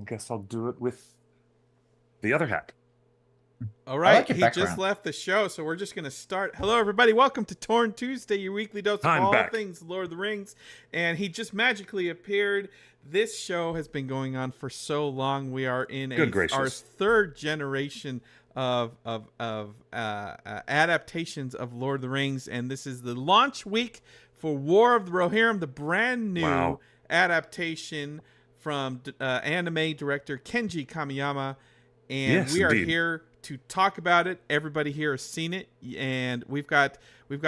I guess I'll do it with the other hat. All I right, like your he just background. left the show, so we're just going to start. Hello, everybody. Welcome to Torn Tuesday, your weekly dose of I'm all back. things Lord of the Rings. And he just magically appeared. This show has been going on for so long. We are in Good our gracious. third generation of adaptations of Lord of the Rings, and this is the launch week for War of the Rohirrim, the brand new Wow. adaptation from anime director Kenji Kamiyama, and Yes, we are indeed. here to talk about it. Everybody here has seen it, and we've got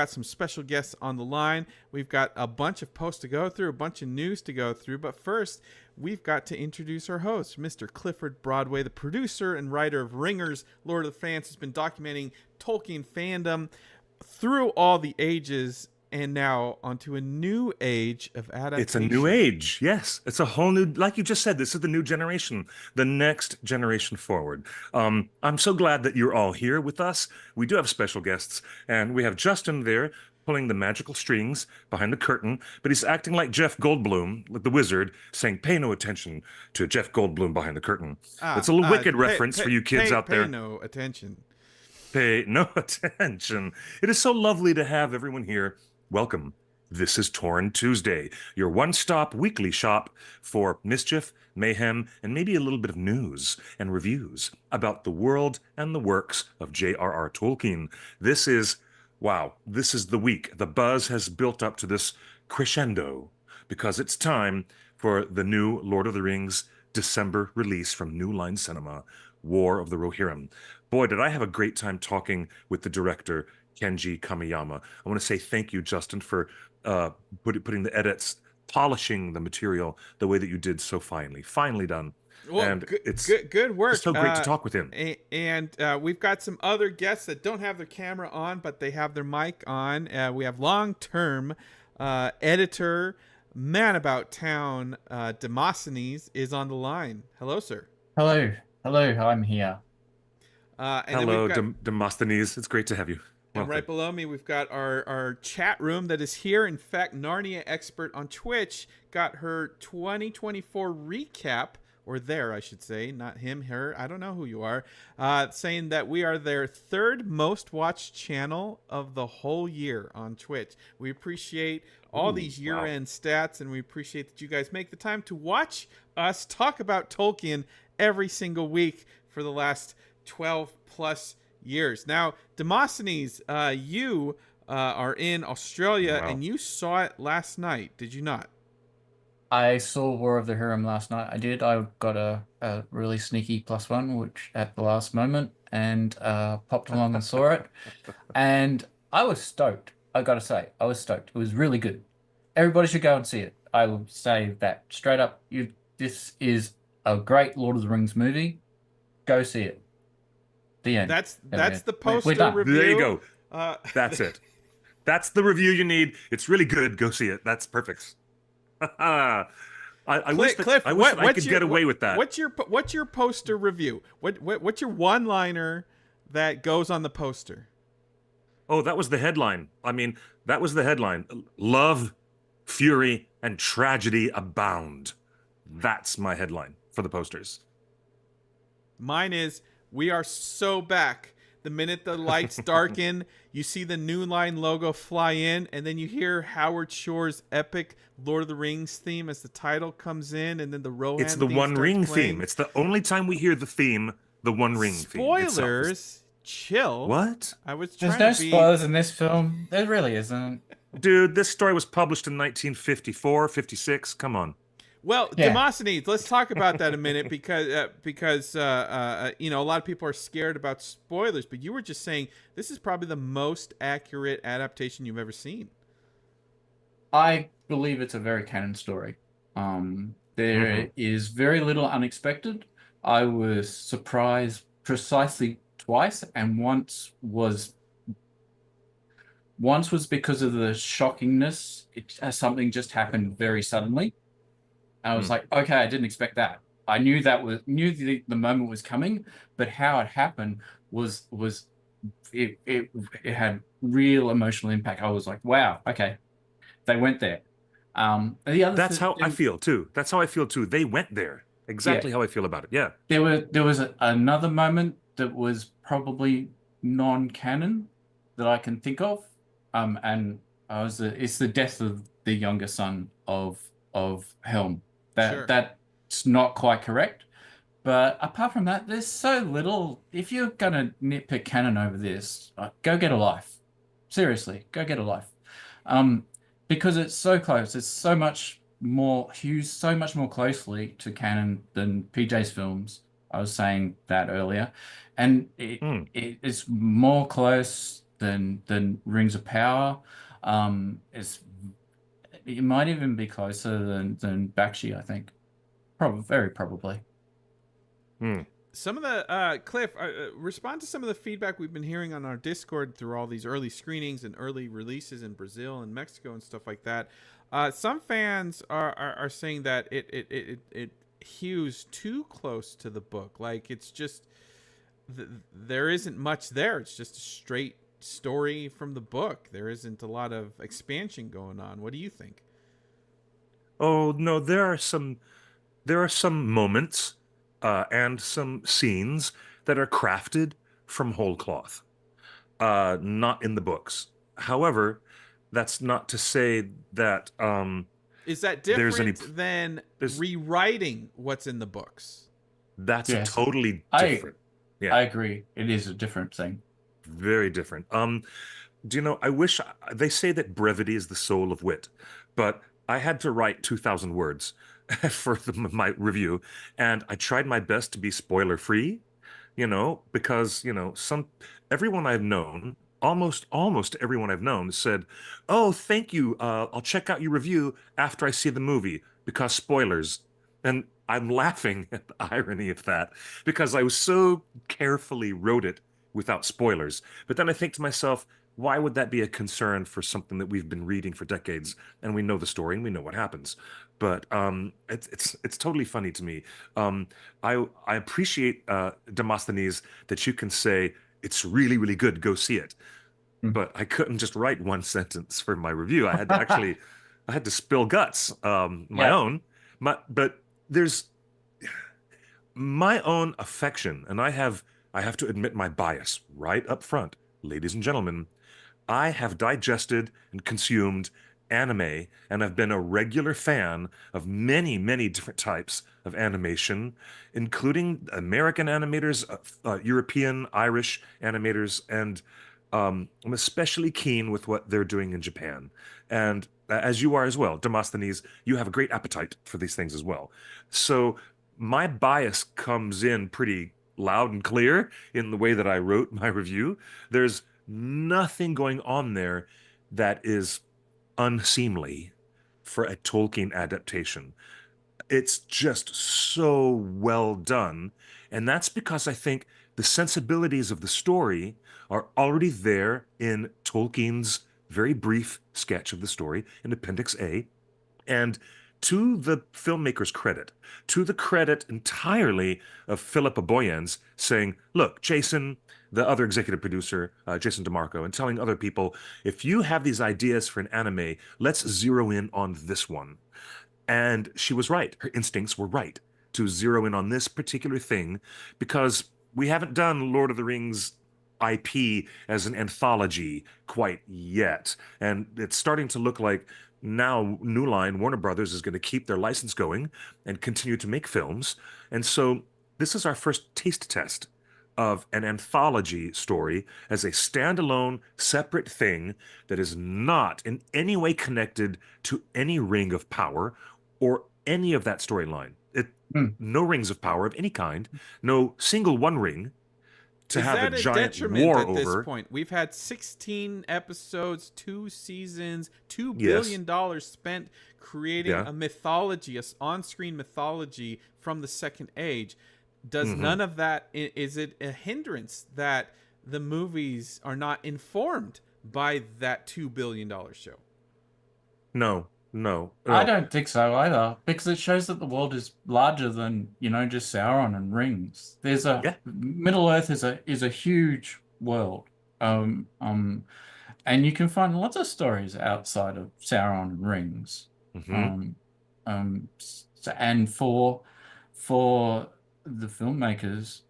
some special guests on the line. We've got a bunch of posts to go through, a bunch of news to go through. But first, we've got to introduce our host, Mr. Clifford Broadway, the producer and writer of Ringers, Lord of the Fans, has been documenting Tolkien fandom through all the ages, and now onto a new age of It's a new adaptation. age. Yes, it's a whole new, like you just said, this is the new generation, the next generation forward. I'm so glad that you're all here with us. We do have special guests, and we have Justin there pulling the magical strings behind the curtain, but he's acting like Jeff Goldblum, like the wizard, saying, "Pay no attention to Jeff Goldblum behind the curtain." That's a little wicked Pay reference for you kids out pay there. no attention. Pay no attention. It is so lovely to have everyone here. Welcome. This is Torn Tuesday, your one-stop weekly shop for mischief, mayhem, and maybe a little bit of news and reviews about the world and the works of J.R.R. Tolkien. This is, wow, this is the week. The buzz has built up to this crescendo because it's time for the new Lord of the Rings December release from New Line Cinema, War of the Rohirrim. Boy, did I have a great time talking with the director, Kenji Kamiyama. I want to say thank you, Justin, for uh, putting the edits, polishing the material the way that you did so finely. Finely done. Well, And it's good just work. so great to talk with him. And we've got some other guests that don't have their camera on, but they have their mic on. We have long-term editor, man about town, Demosthenes is on the line. Hello, sir. Hello, hello, I'm here. And then we've Hello, got Demosthenes. It's great to have you. And Welcome. right below me, we've got our chat room that is here. In fact, Narnia Expert on Twitch got her 2024 recap, or there, I should say, not him, her, I don't know who you are, saying that we are their third most watched channel of the whole year on Twitch. We appreciate all Ooh, these year wow. end stats, and we appreciate that you guys make the time to watch us talk about Tolkien every single week for the last 12 plus years. Now, Demosthenes, you are in Australia Wow. and you saw it last night, did you not? I saw War of the Hurim last night. I did. I got a really sneaky +1, which at the last moment, and popped along and saw it. And I was stoked. I gotta say, I was stoked. It was really good. Everybody should go and see it. I will say that straight up. This is a great Lord of the Rings movie. Go see it. The end. There we That's go. the We're poster done. There you review. go. That's it. That's the review you need. It's really good. Go see it. That's perfect. I wish that Cliff, I wish that I what's could get away with that. what's your poster review? What's your one liner that goes on the poster? Oh, that was the headline. I mean, that was the headline. Love, fury, and tragedy abound. That's my headline for the posters. Mine is, we are so back. The minute the lights darken, you see the New Line logo fly in, and then you hear Howard Shore's epic Lord of the Rings theme as the title comes in, and then the It's Rohan the theme One starts Ring theme. playing. It's the only time we hear the theme, the One Ring theme itself. Spoilers, chill. What? I was There's trying to no be. spoilers in this film. There really isn't. Dude, this story was published in 1954, 56. Come on. Well, Yeah. Demosthenes, let's talk about that a minute because you know, a lot of people are scared about spoilers, but you were just saying this is probably the most accurate adaptation you've ever seen. I believe it's a very canon story. There is very little unexpected. I was surprised precisely twice, and once was because of the shockingness. Something just happened very suddenly. I was Hmm. like, okay, I didn't expect that. I knew the moment was coming, but how it happened was it had real emotional impact. I was like, wow, okay, they went there. The other That's how I thing, feel too. That's how I feel too. They went there. Yeah, exactly how I feel about it. Yeah. there was another moment that was probably non-canon that I can think of. And it's the death of the younger son of Helm. Sure. That's not quite correct. But apart from that, there's so little. If you're gonna nitpick canon over this, go get a life. Seriously, go get a life. Um, because it's so close. It's so much more Hughes so much more closely to canon than PJ's films. I was saying that earlier, and Hmm. it is more close than Rings of Power. It might even be closer than Bakshi, I think. Probably, very probably. Hmm. Some of the Cliff, respond to some of the feedback we've been hearing on our Discord through all these early screenings and early releases in Brazil and Mexico and stuff like that. Some fans are saying that it hews too close to the book. Like it's just there isn't much there. It's just a straight story from the book. There isn't a lot of expansion going on. What do you think? Oh no, there are some moments and some scenes that are crafted from whole cloth, not in the books. However, that's not to say that Is that there's any different than there's rewriting what's in the books? that's a Yes, totally I different. Yeah, I agree. It is a different thing. very different. Do you know, I wish they say that brevity is the soul of wit, but I had to write 2,000 words for my review, and I tried my best to be spoiler free, because, everyone I've known, almost everyone I've known said, "Oh, thank you. I'll check out your review after I see the movie because spoilers." And I'm laughing at the irony of that because I was so carefully wrote it without spoilers. But then I think to myself, why would that be a concern for something that we've been reading for decades and we know the story and we know what happens? But it's totally funny to me. I appreciate Demosthenes that you can say it's really really good. Go see it. Mm. But I couldn't just write one sentence for my review. I had to spill guts, my Yeah. own. But there's my own affection, and I have to admit my bias right up front, ladies and gentlemen. I have digested and consumed anime and have been a regular fan of many, many different types of animation, including American animators, European, Irish animators, and I'm especially keen with what they're doing in Japan. And as you are as well, Demosthenes, you have a great appetite for these things as well. So my bias comes in pretty loud and clear in the way that I wrote my review. There's nothing going on there that is unseemly for a Tolkien adaptation. It's just so well done. And that's because I think the sensibilities of the story are already there in Tolkien's very brief sketch of the story in Appendix A. And to the filmmaker's credit, to the credit entirely of Philippa Boyens saying, look, Jason, the other executive producer, Jason DeMarco, and telling other people, if you have these ideas for an anime, let's zero in on this one. And she was right. Her instincts were right to zero in on this particular thing because we haven't done Lord of the Rings IP as an anthology quite yet. And it's starting to look like now New Line, Warner Brothers, is going to keep their license going and continue to make films. And so this is our first taste test of an anthology story as a standalone, separate thing that is not in any way connected to any ring of power or any of that storyline. Mm. No rings of power of any kind, no single one ring to Is have a that a giant detriment war at this over. point? We've had 16 episodes, 2 seasons, Yes, $2 billion spent creating yeah. a mythology, a on-screen mythology from the Second Age. Does Hmm. none of that, is it a hindrance that the movies are not informed by that $2 billion show? No, no, I no. don't think so either, because it shows that the world is larger than, just Sauron and rings. There's a Yeah. Middle Earth is a huge world. And you can find lots of stories outside of Sauron and rings. Hmm. Um, and for the filmmakers,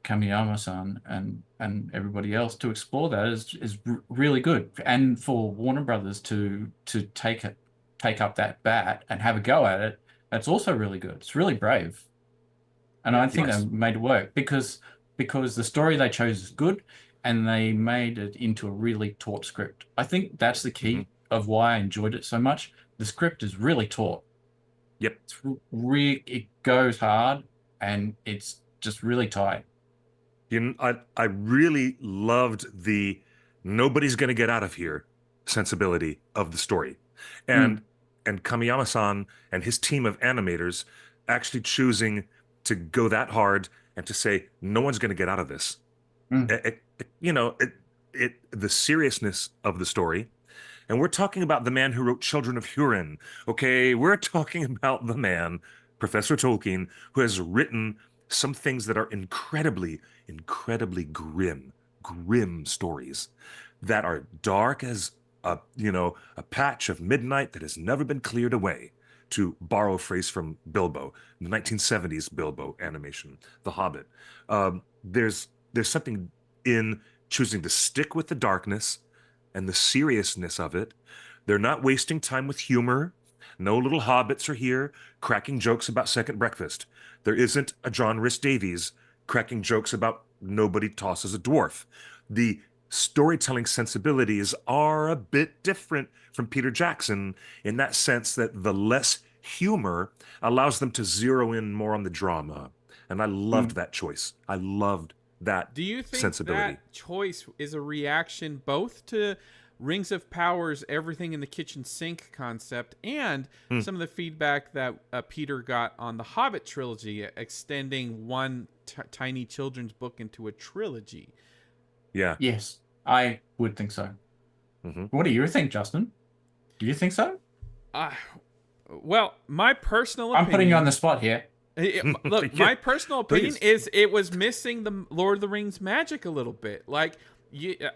Kamiyama-san and everybody else to explore that is really good, and for Warner Brothers to take up that bat and have a go at it, that's also really good. It's really brave, and I think they Yes. made it work because the story they chose is good, and they made it into a really taut script. I think that's the Hmm. key of why I enjoyed it so much. The script is really taut. Yep. It goes hard, and it's just really tight. I really loved the nobody's gonna get out of here sensibility of the story. And Mm, and Kamiyama-san and his team of animators actually choosing to go that hard and to say no one's gonna get out of this. mm, The seriousness of the story. And we're talking about the man who wrote Children of Hurin. Okay, we're talking about the man, Professor Tolkien, who has written some things that are incredibly, incredibly grim stories that are dark as a patch of midnight that has never been cleared away. To borrow a phrase from Bilbo, the 1970s Bilbo animation, The Hobbit. There's something in choosing to stick with the darkness and the seriousness of it. They're not wasting time with humor. No little hobbits are here cracking jokes about second breakfast. There isn't a John Rhys Davies cracking jokes about nobody tosses a dwarf. The storytelling sensibilities are a bit different from Peter Jackson in that sense that the less humor allows them to zero in more on the drama. And I loved mm. that choice. I loved that Do you think sensibility. that choice is a reaction both to Rings of Power's everything in the kitchen sink concept and Hmm. some of the feedback that Peter got on the Hobbit trilogy, extending one tiny children's book into a trilogy? Yeah. Yes, I would think so. Hmm. What do you think, Justin? Do you think so? Uh, well, my personal I'm putting you on the opinion. spot here. Look, Yeah, my personal opinion please. is it was missing the Lord of the Rings magic a little bit. Like,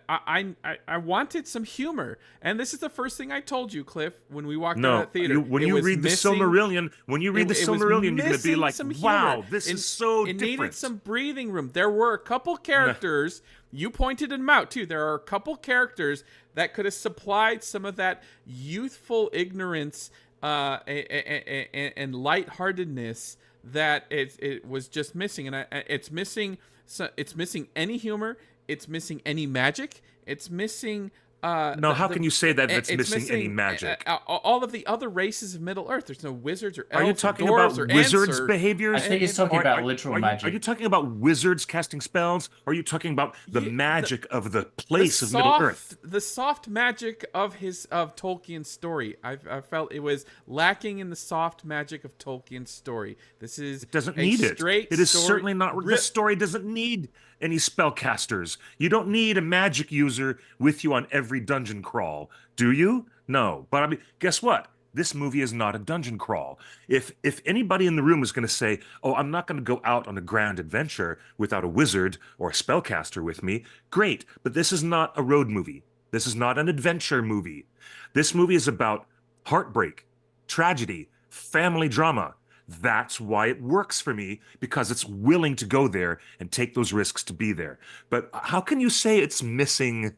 I wanted some humor, and this is the first thing I told you, Cliff, when we walked out of No, that theater. when It you was read the missing. Silmarillion, when you read the It was Silmarillion, you're going to be missing like, some humor. "Wow, this is so It needed different." some breathing room. There were a couple Nah. characters. You pointed them out too. There are a couple characters that could have supplied some of that youthful ignorance and lightheartedness that it was just missing, and it's missing. So it's missing any humor. It's missing any magic. It's missing. No, how can you say that if it's It's missing any missing magic? all of the other races of Middle Earth. There's no wizards or Are you elves or talking dwarves about or ents wizards' or I behaviors? think he's talking Or about literal are you magic. talking about wizards casting spells? Or are you talking about the you, magic of the place of Middle Earth? the soft magic of Tolkien's story. I felt it was lacking in the soft magic of Tolkien's story. This is It doesn't a need it. straight It is story. certainly not. This story doesn't need any spellcasters. You don't need a magic user with you on every dungeon crawl, do you? No. But I mean, guess what? This movie is not a dungeon crawl. If anybody in the room is going to say, "Oh, I'm not going to go out on a grand adventure without a wizard or a spellcaster with me," great. But this is not a road movie. This is not an adventure movie. This movie is about heartbreak, tragedy, family drama. That's why it works for me because it's willing to go there and take those risks to be there. But how can you say it's missing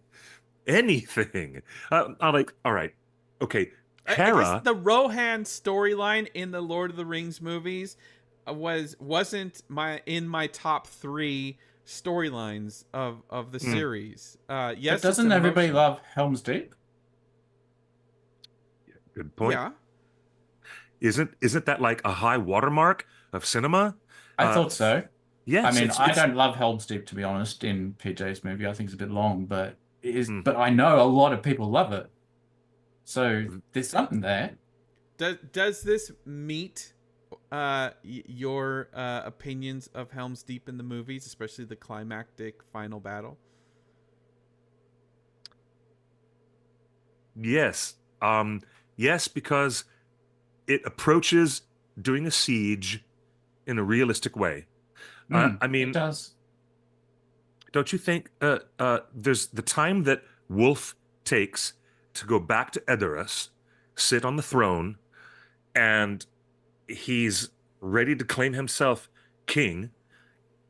anything? I'm like, all right, okay, I guess Hera. the Rohan storyline in the Lord of the Rings movies wasn't my top three storylines of the Hmm, series. But Yes, it's doesn't everybody emotional. love Helm's Deep? good point. Yeah. Isn't that like a high watermark of cinema? I Uh, thought so. I yes, mean, I it's don't love Helm's Deep, to be honest, in PJ's movie. I think it's a bit long, but hmm. but I know a lot of people love it. So there's something there. Does this meet your opinions of Helm's Deep in the movies, especially the climactic final battle? Yes. Yes, because it approaches doing a siege in a realistic way. I It mean, does. don't you think there's the time that Wolf takes to go back to Edoras, sit on the throne, and he's ready to claim himself king.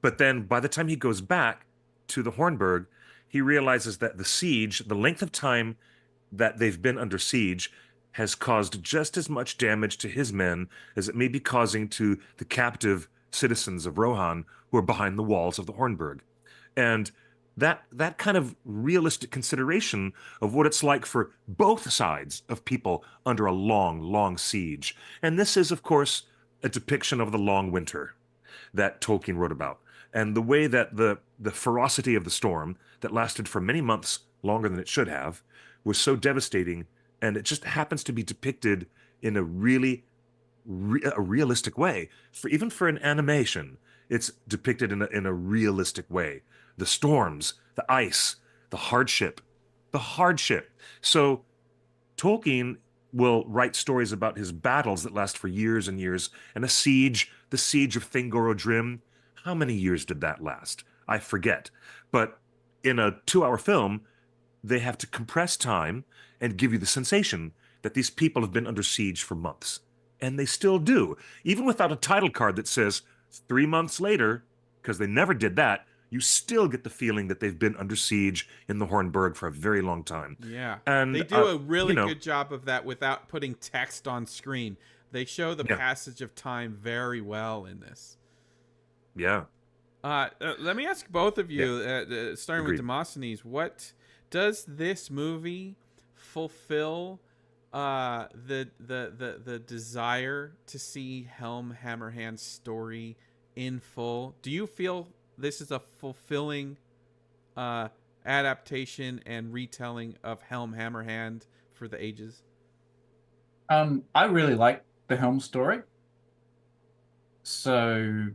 But then by the time he goes back to the Hornburg, he realizes that the siege, the length of time that they've been under siege, has caused just as much damage to his men as it may be causing to the captive citizens of Rohan who are behind the walls of the Hornburg. And that kind of realistic consideration of what it's like for both sides of people under a long, long siege. And this is, of course, a depiction of the long winter that Tolkien wrote about, and the way that the ferocity of the storm that lasted for many months longer than it should have was so devastating, and it just happens to be depicted in a really a realistic way. For even for an animation, it's depicted in a realistic way. The storms, the ice, the hardship, the hardship. So Tolkien will write stories about his battles that last for years and years, and a siege, the siege of Thingor How many years did that last? I forget. But in a 2 hour film, they have to compress time and give you the sensation that these people have been under siege for months. And they still do. Even without a title card that says 3 months later, because they never did that, you still get the feeling that they've been under siege in the Hornburg for a very long time. Yeah. They And, do a you really know, good job of that without putting text on screen. They show the yeah, passage of time very well in this. yeah, Let me ask both of yeah, you, starting with agreed. Demosthenes, what does this movie fulfill the desire to see Helm Hammerhand's story in full? Do you feel this is a fulfilling uh, adaptation and retelling of Helm Hammerhand for the ages? I really like the Helm story. So,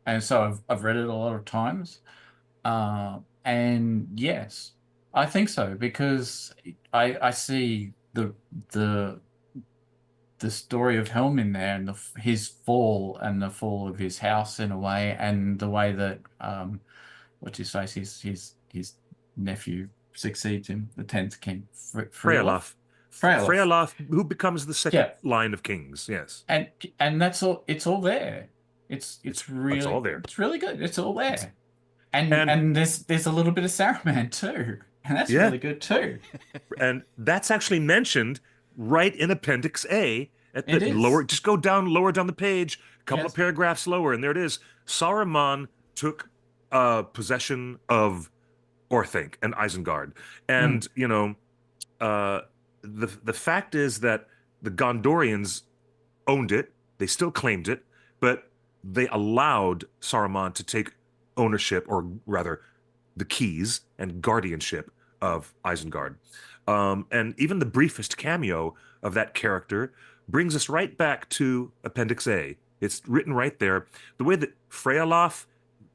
and so I've read it a lot of times. And yes, I think so because I see the the story of Helm in there and his fall and the fall of his house in a way, and the way that what you say, his nephew succeeds him, the 10th king, Freolof. Freялaf. Freolof. Freялaf, who becomes the second Yeah, line of kings. Yes. and that's all. It's all there. It's all there. It's really good. It's all It's, there. and And there's a little bit of Saruman too, and that's yeah, really good too. and that's actually mentioned right in Appendix A at the It lower, is. just go down lower down the page, a couple of Yes. paragraphs lower, and there it is. Saruman took possession of Orthanc and Isengard. Mm. And, uh, the fact is that the Gondorians owned it, they still claimed it, but they allowed Saruman to take ownership, or rather, the keys and guardianship of Isengard. And even the briefest cameo of that character brings us right back to Appendix A. It's written right there. The way that Frealof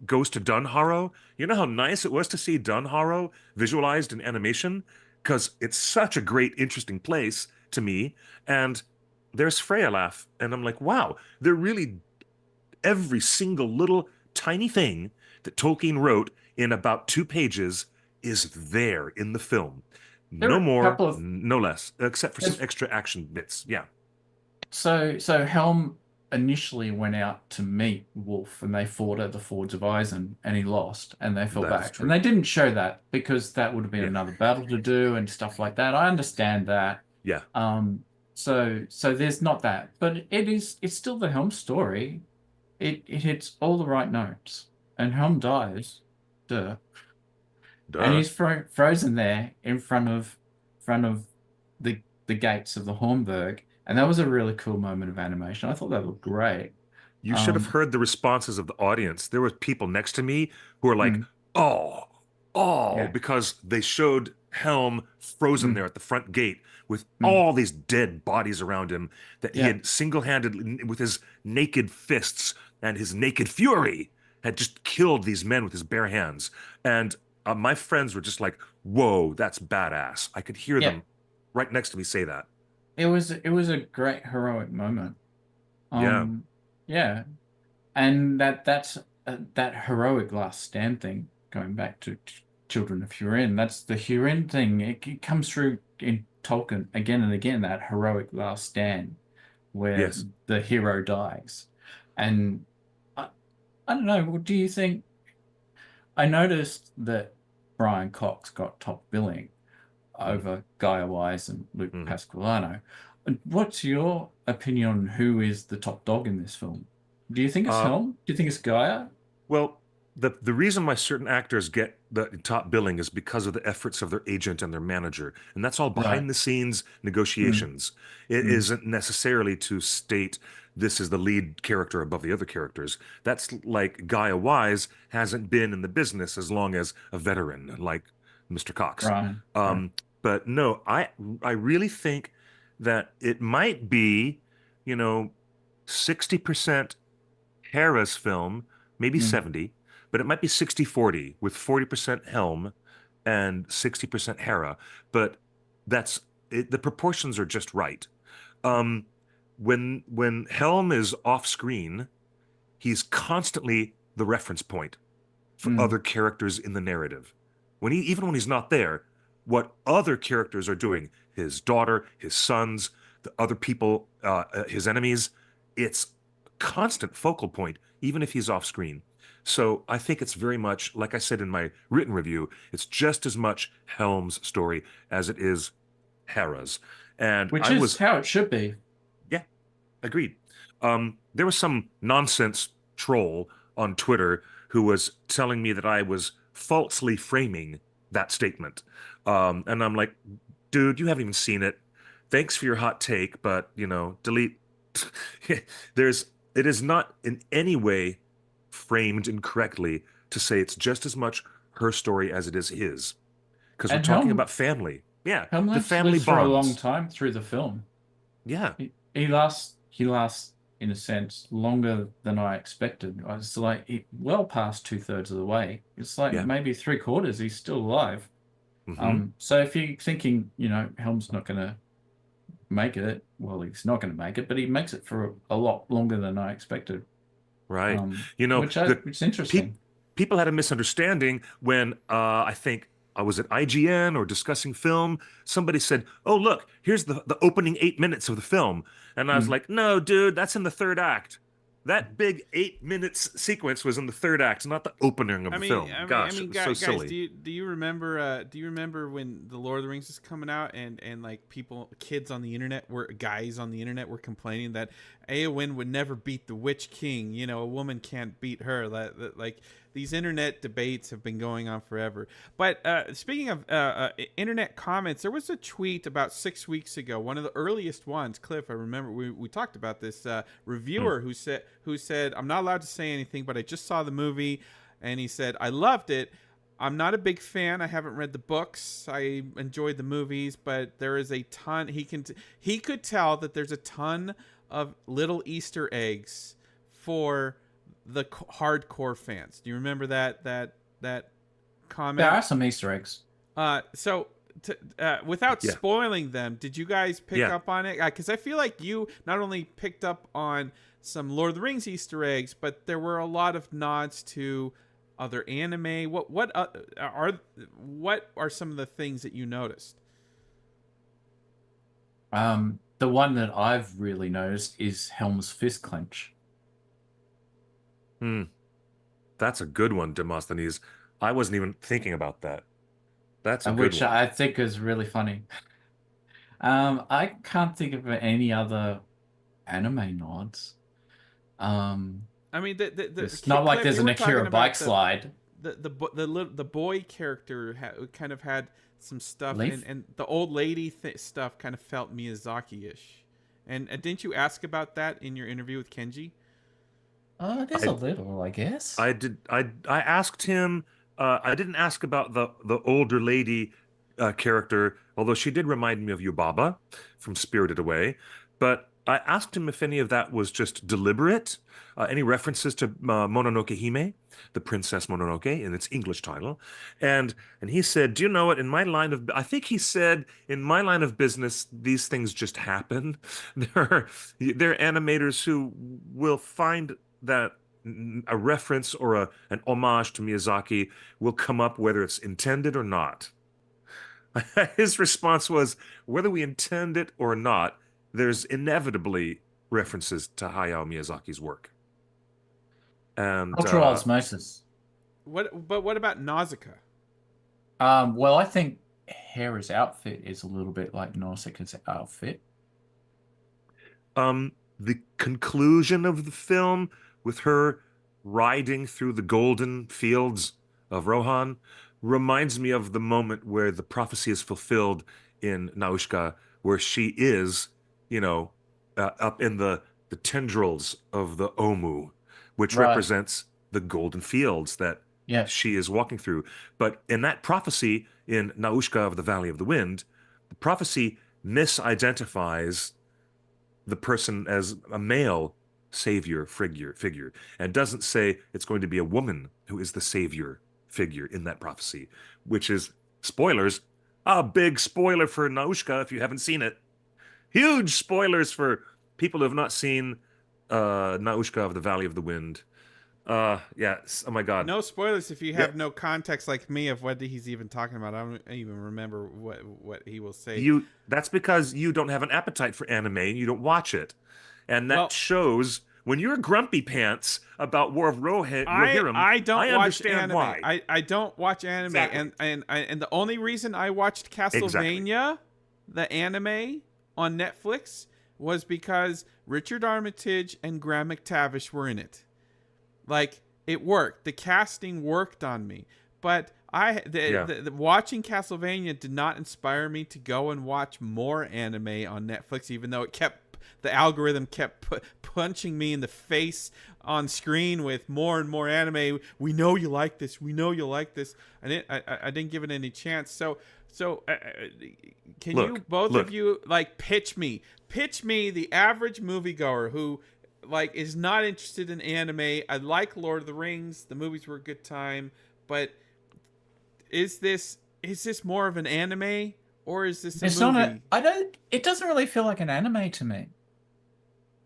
goes to Dunharrow, you know how nice it was to see Dunharrow visualized in animation? Because it's such a great, interesting place to me. And there's Frealaf, and I'm like, wow, they're really every single little tiny thing that Tolkien wrote in about 2 pages is there in the film. There are No a more, couple of no less, except for some there's extra action bits. Yeah, so Helm initially went out to meet Wolf, and they fought at the Fords of Isen, and he lost, and they fell that is back. And true. they didn't show that because that would have been Yeah, another battle to do and stuff like that. I understand that. yeah, So there's not that, but it's still the Helm story. It hits all the right notes, and Helm dies, duh, and duh. he's frozen there in front of the gates of the Hornburg, and that was a really cool moment of animation. I thought that looked great. You should have Um, heard the responses of the audience. There were people next to me who were like, mm, oh, oh, yeah, because they showed Helm frozen mm, there at the front gate with mm, all these dead bodies around him that he yeah, had single-handed, with his naked fists and his naked fury, had just killed these men with his bare hands. And my friends were just like, whoa, that's badass. I could hear yeah. them right next to me say that. It was a great heroic moment. Yeah, Um, yeah, and that heroic last stand thing, going back to Children of Hurin. That's the Hurin thing. It comes through in Tolkien again and again. That heroic last stand where yes, the hero dies. And I, I don't know. Do you think? I noticed that Brian Cox got top billing Mhm. over Gaia Wise and Luke Mhm. Pasqualano. What's your opinion on who is the top dog in this film? Do you think it's Uh, Helm? Do you think it's Gaia? Well, the reason why certain actors get the top billing is because of the efforts of their agent and their manager, and that's all Right. behind the scenes Mm, negotiations. It mm, isn't necessarily to state this is the lead character above the other characters. That's like Gaia Wise hasn't been in the business as long as a veteran like Mr. Cox. right. Right. Um, but no, I really think that it might be, you know, 60% Hera's film, maybe Mm, 70, but it might be 60-40 with 40% Helm and 60% Hera. But that's it, the proportions are just right. Um, when Helm is off screen, he's constantly the reference point for mm, other characters in the narrative. Even when he's not there, what other characters are doing, his daughter, his sons, the other people, his enemies, it's a constant focal point, even if he's off screen. So I think it's very much, like I said in my written review, it's just as much Helm's story as it is Hera's. And which I is was, how it should be. yeah, agreed. There was some nonsense troll on Twitter who was telling me that I was falsely framing that statement. And I'm like, dude, you haven't even seen it. Thanks for your hot take, but delete. There's it is not in any way framed incorrectly to say it's just as much her story as it is his. Because we're And talking Helm about family. Yeah, Helm the family lives for a long bonds. time through the film. Yeah. He lasts in a sense longer than I expected. I was like well past two-thirds of the way. It's like Yeah. maybe three-quarters. He's still alive. Hmm. So if you're thinking, Helm's not gonna make it, well, he's not gonna make it, but he makes it for a lot longer than I expected. Right. Um, You know, which is pe interesting. people had a misunderstanding when I think I was at IGN or discussing film. Somebody said, "Oh, look, here's the opening 8 minutes of the film," and I was Mm. like, "No, dude, that's in the third act. That big 8 minutes sequence was in the third act, not the opening of I the mean, film." I mean, I Gosh, it mean, was so guys, silly. do you remember when the Lord of the Rings was coming out and like kids on the internet were guys on the internet were complaining that Eowyn would never beat the Witch King. You know, a woman can't beat her. Like these internet debates have been going on forever. But speaking of internet comments, there was a tweet about 6 weeks ago, one of the earliest ones. Cliff, I remember we talked about this Hmm. reviewer who said, "I'm not allowed to say anything, but I just saw the movie." And he said, "I loved it. I'm not a big fan. I haven't read the books. I enjoyed the movies, but there is a ton. He could tell that there's a ton of little Easter eggs for the hardcore fans. Do you remember that There comment? are some Easter eggs. So without Yeah. spoiling them, did you guys pick Yeah. up on it? Because I feel like you not only picked up on some Lord of the Rings Easter eggs, but there were a lot of nods to other anime. What are some of the things that you noticed? The one that I've really noticed is Helm's fist clench, Hmm. That's a good one, Demosthenes. I wasn't even thinking about that. That's a good which one. I think is really funny. I can't think of any other anime nods. Um, I mean, it's not like Cliff, there's you an were talking Akira bike about slide. the boy character kind of had some stuff, and Leaf? the old lady stuff kind of felt Miyazaki-ish. And didn't you ask about that in your interview with Kenji? There's a I little, I guess. I did I asked him I didn't ask about the older lady character, although she did remind me of Yubaba from Spirited Away, but I asked him if any of that was just deliberate, any references to Mononoke Hime, the Princess Mononoke in its English title, and he said, "Do you know what? In my line of, I think he said, in my line of business, these things just happen. There are animators who will find that a reference or an homage to Miyazaki will come up whether it's intended or not." His response was, whether we intend it or not, there's inevitably references to Hayao Miyazaki's work. And Cultural osmosis. What about Nausicaa? Well, I think Hera's outfit is a little bit like Nausicaa's outfit. the conclusion of the film with her riding through the golden fields of Rohan reminds me of the moment where the prophecy is fulfilled in Naushka, where she is, you know, up in the tendrils of the Omu, which Right. represents the golden fields that Yeah. she is walking through. But in that prophecy in Naushka of the Valley of the Wind, the prophecy misidentifies the person as a male savior figure and doesn't say it's going to be a woman who is the savior figure in that prophecy, which is spoilers, a big spoiler for Naushka if you haven't seen it. Huge spoilers for people who have not seen Naushka of the Valley of the Wind. Yeah, oh my God. No spoilers if you Yeah, have no context like me of what he's even talking about. I don't even remember what he will say. that's because you don't have an appetite for anime and you don't watch it. And that Well, shows when you're grumpy pants about War of I Rohirrim, I don't I watch understand anime. why. I don't watch anime, Exactly. and the only reason I watched Exactly. Castlevania, the anime on Netflix, was because Richard Armitage and Graham McTavish were in it. Like, it worked. The casting worked on me, but Yeah. watching Castlevania did not inspire me to go and watch more anime on Netflix, even though the algorithm kept punching me in the face on screen with more and more anime. We know you like this. We know you like this. And I didn't give it any chance. So can Look, you both of look. you like pitch me the average moviegoer who like is not interested in anime? I like Lord of the Rings. The movies were a good time, but is this more of an anime or is this a It's not a, movie? I don't, it doesn't really feel like an anime to me.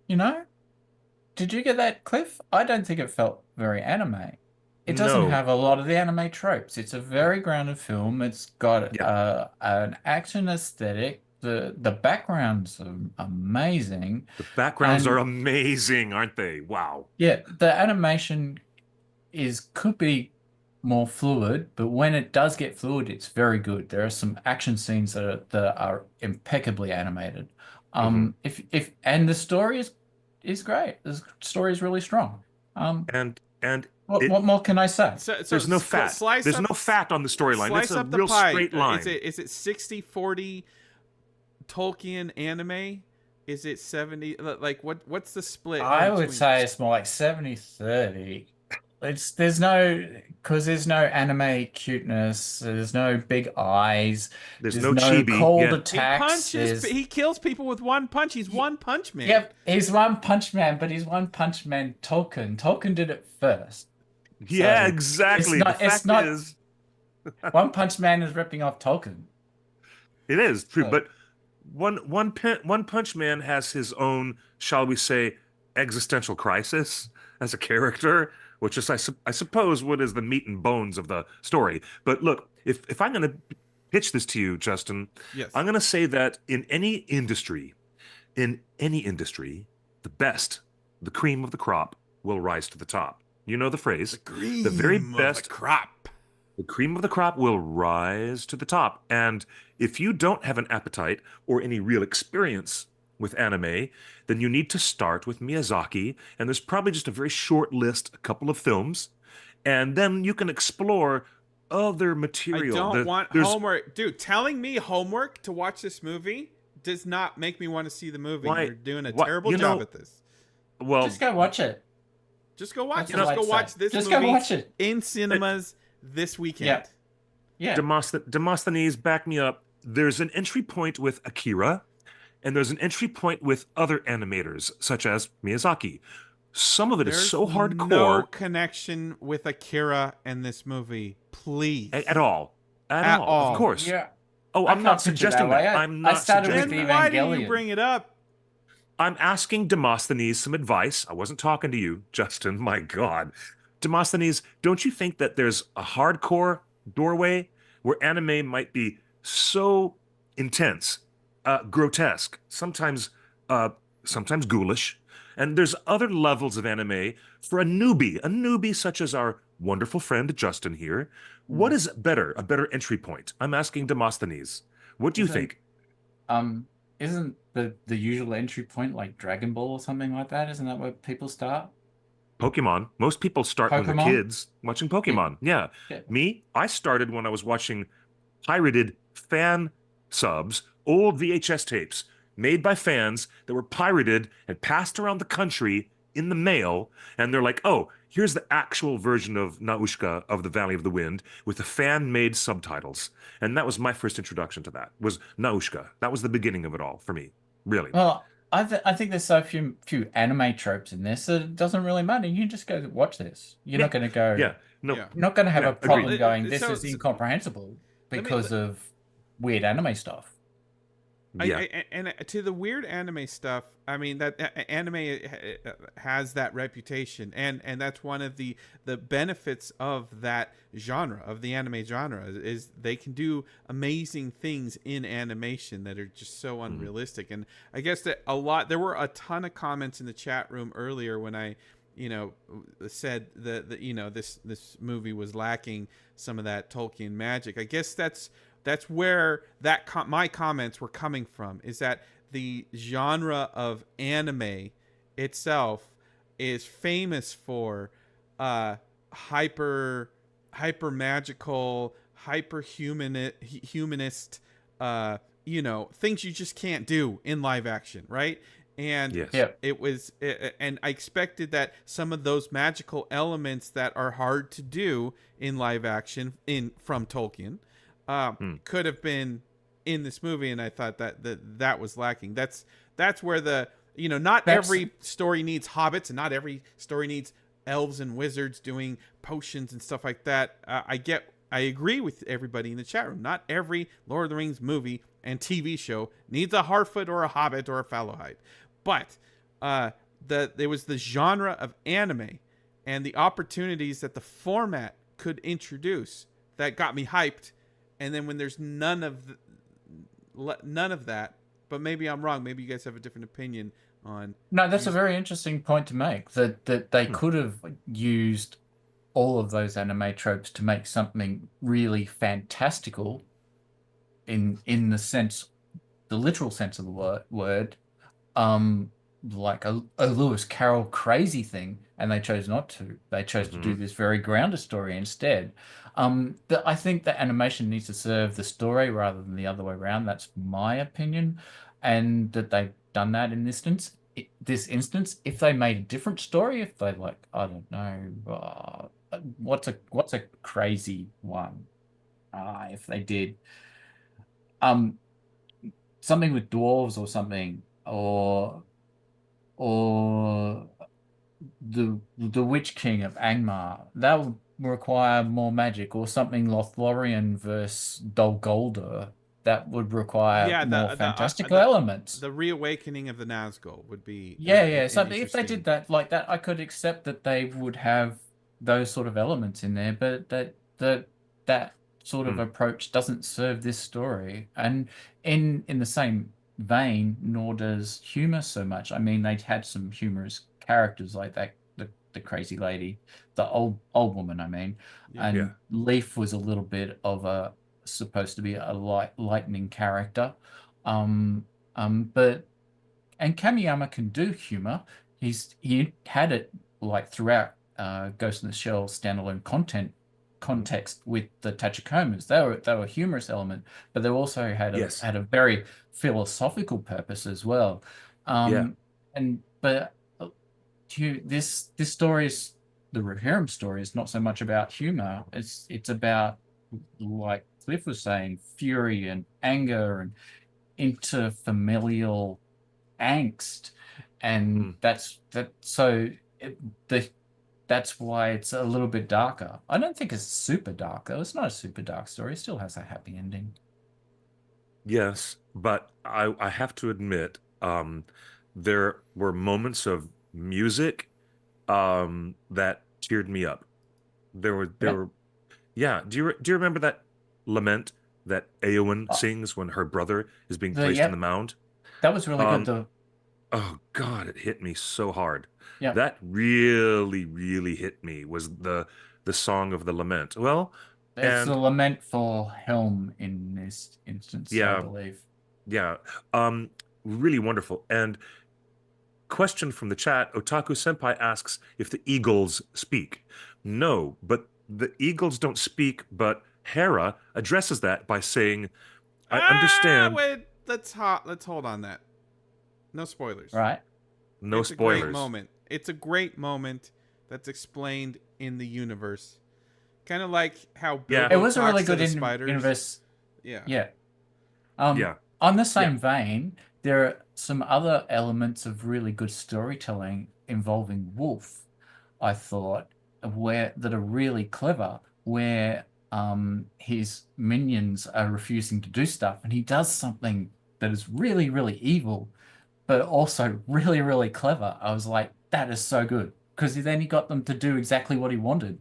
You know? Did you get that, Cliff? I don't think it felt very anime. It doesn't No. have a lot of the anime tropes. It's a very grounded film. It's got Yeah. an action aesthetic. The backgrounds are amazing. The backgrounds are And amazing, aren't they? Wow. yeah, the animation could be more fluid, but when it does get fluid, it's very good. There are some action scenes that are impeccably animated. Hmm. If and the story is great. The story is really strong. And What more can I say? So there's no fat. slice There's up no fat on the storyline. It's slice a up the real pie. straight line. Is it 60-40 Tolkien anime? Is it 70 like what's the split I would between? say it's more like 70-30. There's no anime cuteness, there's no big eyes, There's there's no no chibi. cold Yeah. attacks, He kills people with one punch. He's Ye- One Punch Man. Yep, he's One Punch Man, but he's One Punch Man Tolkien. Tolkien did it first. Yeah, So it's exactly. The not it's fact not is, One Punch Man is ripping off Tolkien. it is true. So But One Punch Man has his own, shall we say, existential crisis as a character, which is, I suppose, what is the meat and bones of the story. But look, if I'm going to pitch this to you, Justin, Yes. I'm going to say that in any industry, the best, the cream of the crop, will rise to the top. You know the The phrase. The very cream of the best, crop. the cream of the crop will rise to the top. And if you don't have an appetite or any real experience with anime, then you need to start with Miyazaki. And there's probably just a very short list, a couple of films. And then you can explore other I material. don't want There's homework. Dude, telling me homework to watch this movie does not make me want to see the movie. why, You're doing a what, terrible job at this. well, just go watch it. Just go watch That's it. all Just I'd go say. watch this Just movie go watch it. in cinemas this weekend. Yeah. Demosthenes, back me up. There's an entry point with Akira, and there's an entry point with other animators, such as Miyazaki. Some of it is There's so no hardcore connection with Akira in this movie. Please. at all. At At all, of all. course. Yeah. Oh, I I'm not can't picture suggesting that way. that. I- I'm I not started with suggesting the that. Then why do you Evangelion. bring it up? I'm asking Demosthenes some advice. I wasn't talking to you, Justin. My God. Demosthenes, don't you think that there's a hardcore doorway where anime might be so intense, grotesque, sometimes ghoulish, And there's other levels of anime for a newbie such as our wonderful friend Justin here. What Mm. is better, a better entry point? I'm asking Demosthenes. What do you Isn't think? um isn't the usual entry point like Dragon Ball or something like that? Isn't that where people start? Pokemon. Most people start when they're Pokemon? kids watching Yeah, Pokemon. Yeah. yeah. Me, I started when I was watching pirated fan subs, old VHS tapes made by fans that were pirated and passed around the country in the mail. And they're like, oh, here's the actual version of Naushka of the Valley of the Wind with the fan-made subtitles. And that was my first introduction to that, was Naushka. That was the beginning of it all for me, really. Well, I think there's so few anime tropes in this that it doesn't really matter. You can just go watch this. You're Yeah. not going to go. Yeah. No. Yeah. You're not going to have Yeah. a Agreed. problem going. This So, is incomprehensible let me. because of weird anime stuff. Yeah. And to the weird anime stuff, I mean that anime has that reputation, and that's one of the benefits of that genre, of the anime genre, is they can do amazing things in animation that are just so Mhm. unrealistic. And I guess that there were a ton of comments in the chat room earlier when I, said that this movie was lacking some of that Tolkien magic. I guess that's where my comments were coming from, is that the genre of anime itself is famous for hyper magical, hyper humanist things you just can't do in live action, right? And Yes. Yeah. and I expected that some of those magical elements that are hard to do in live action from Tolkien Mm. could have been in this movie, and I thought that was lacking. That's where not That's every story needs hobbits, and not every story needs elves and wizards doing potions and stuff like that. I agree with everybody in the chat room. Not every Lord of the Rings movie and TV show needs a Harfoot or a Hobbit or a Fallowhide, but there was the genre of anime and the opportunities that the format could introduce that got me hyped. And then when there's none of that, but maybe I'm wrong. Maybe you guys have a different opinion on. No, that's a very interesting point to make. That they Hmm. could have used all of those anime tropes to make something really fantastical in the literal sense of the word, like a Lewis Carroll crazy thing, and they chose not to. They chose to do Mhm. this very grounded story instead. I think that animation needs to serve the story rather than the other way around. That's my opinion, and that they've done that in this instance. If they made a different story, if they like, I don't know, what's a crazy one? If they did um something with dwarves or something, or the Witch King of Angmar, that would require more magic, or something Lothlorien versus Dol Guldur, that would require Yeah, more fantastical elements. the reawakening of the Nazgul would be Yeah, yeah. an So if they did interesting. that like that, I could accept that they would have those sort of elements in there, but that sort of Hmm. approach doesn't serve this story. And in the same vein, nor does humor so much. I mean, they had some humorous characters like that, the crazy lady, the old woman, I mean, Yeah. Yeah. and Leaf was a little bit of a supposed to be a lightning character. Um, but and Kamiyama can do humor. He had it like throughout Ghost in the Shell standalone Mhm. context with the Tachikomas. They were a humorous element, but they also Yes. had a very philosophical purpose as well. Yeah. And but this story is the Rohirrim story is not so much about humor. It's about, like Cliff was saying, fury and anger and interfamilial angst, and Hmm. it, the that's why it's a little bit darker. I don't think it's super dark though. It's not a super dark story. It still has a happy ending. Yes, but I have to admit, there were moments of music that teared me up. There Yeah. were Yeah. Do you remember that lament that Eowyn Oh, sings when her brother is being the placed in the yep, mound? that was really good. Um, The Oh God, it hit me so hard. Yeah, That really, really hit me was the Song of the Lament. Well, it's the and lament for Helm in this instance, I yeah, believe. yeah, um, really wonderful. And question from the chat, Otaku Senpai asks if the eagles speak. No, but the eagles don't speak, but Hera addresses that by saying, I Ah, understand, wait. Let's hold on that. No spoilers. Right? no It's a great spoilers. moment. It's a great moment that's explained in the universe. Kind of like how Yeah, It Bilbo was a really talks to good the spiders. universe. Yeah. Yeah. yeah, On the yeah. same vein, there are some other elements of really good storytelling involving Wolf, I thought, where that are really clever, where his minions are refusing to do stuff, and he does something that is really, really evil, but also really, really clever. I was like, that is so good. Because then he got them to do exactly what he wanted.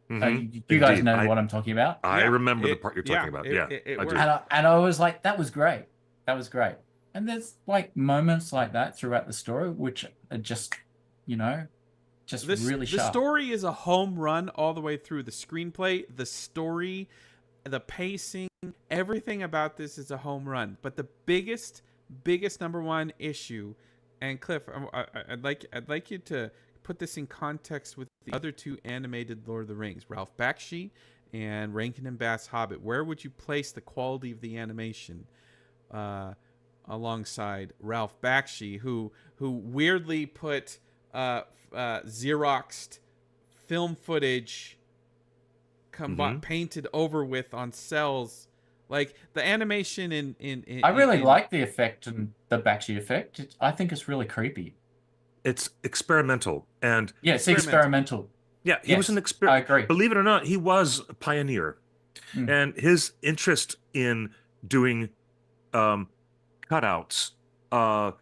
Hmm. You guys Indeed. know I what I'm talking about. I Yeah. remember the It. part you're talking Yeah. about. It. Yeah, It, it I do. worked. And I was like, that was great. That was great. And there's like moments like that throughout the story, which are just, you know, just really The sharp. story is a home run all the way through. The screenplay, the story, the pacing, everything about this is a home run. But the biggest number one issue, and Cliff, I'd like you to put this in context with the other two animated Lord of the Rings, Ralph Bakshi and Rankin and Bass Hobbit. Where would you place the quality of the animation uh, alongside Ralph Bakshi, who weirdly put Xeroxed film footage Hmm. painted over with on cells. Like the animation I really in like the effect and the Bakshi effect. I think it's really creepy. It's experimental. And Yeah, it's experimental. experimental. yeah, he was an Yes, I agree. believe it or not, he was a pioneer. Mm. And his interest in doing um, cutouts, uh,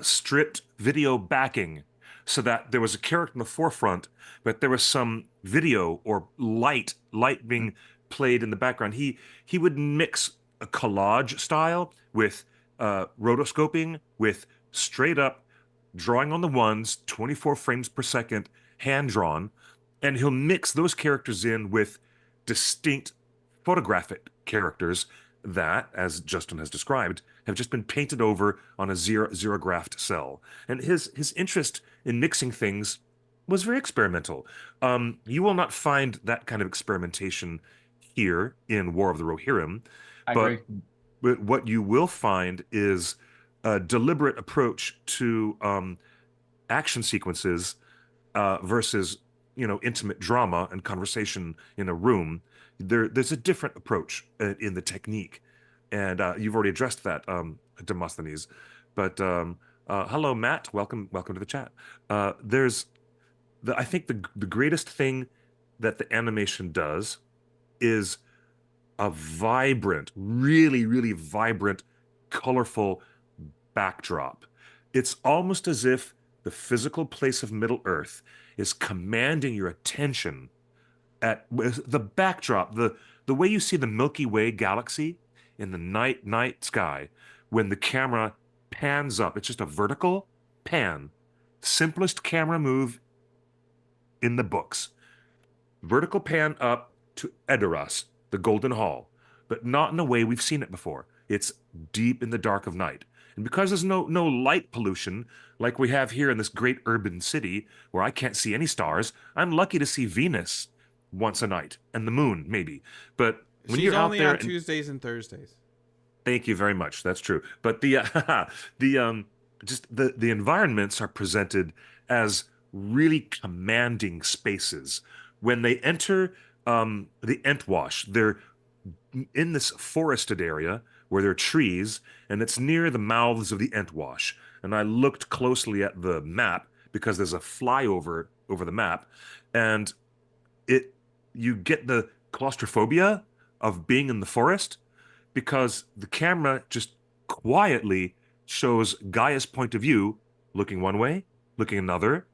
stripped video backing, so that there was a character in the forefront, but there was some video or light Mm. being played in the background. He would mix a collage style with rotoscoping, with straight up drawing on the ones, 24 frames per second, hand drawn, and he'll mix those characters in with distinct photographic characters that, as Justin has described, have just been painted over on a xerographed cell. And his interest in mixing things was very experimental. You will not find that kind of experimentation here in War of the Rohirrim, I agree. but what you will find is a deliberate approach to action sequences versus intimate drama and conversation in a room. There's a different approach in the technique, and you've already addressed that, Demosthenes. But hello, Matt. Welcome to the chat. There's I think the greatest thing that the animation does is a vibrant, really, really vibrant, colorful backdrop. It's almost as if the physical place of Middle Earth is commanding your attention at the backdrop, the way you see the Milky Way galaxy in the night sky when the camera pans up. It's just a vertical pan. Simplest camera move in the books. Vertical pan up to Edoras, the Golden Hall, but not in a way we've seen it before. It's deep in the dark of night. And because there's no light pollution like we have here in this great urban city where I can't see any stars, I'm lucky to see Venus once a night and the moon maybe. But when She's you're out only there on and Tuesdays and Thursdays. thank you very much. That's true. But the the just the environments are presented as really commanding spaces. When they enter the Entwash, they're in this forested area where there are trees, and it's near the mouths of the Entwash. And I looked closely at the map because there's a flyover over the map, and it you get the claustrophobia of being in the forest because the camera just quietly shows Gaia's point of view, looking one way, looking another.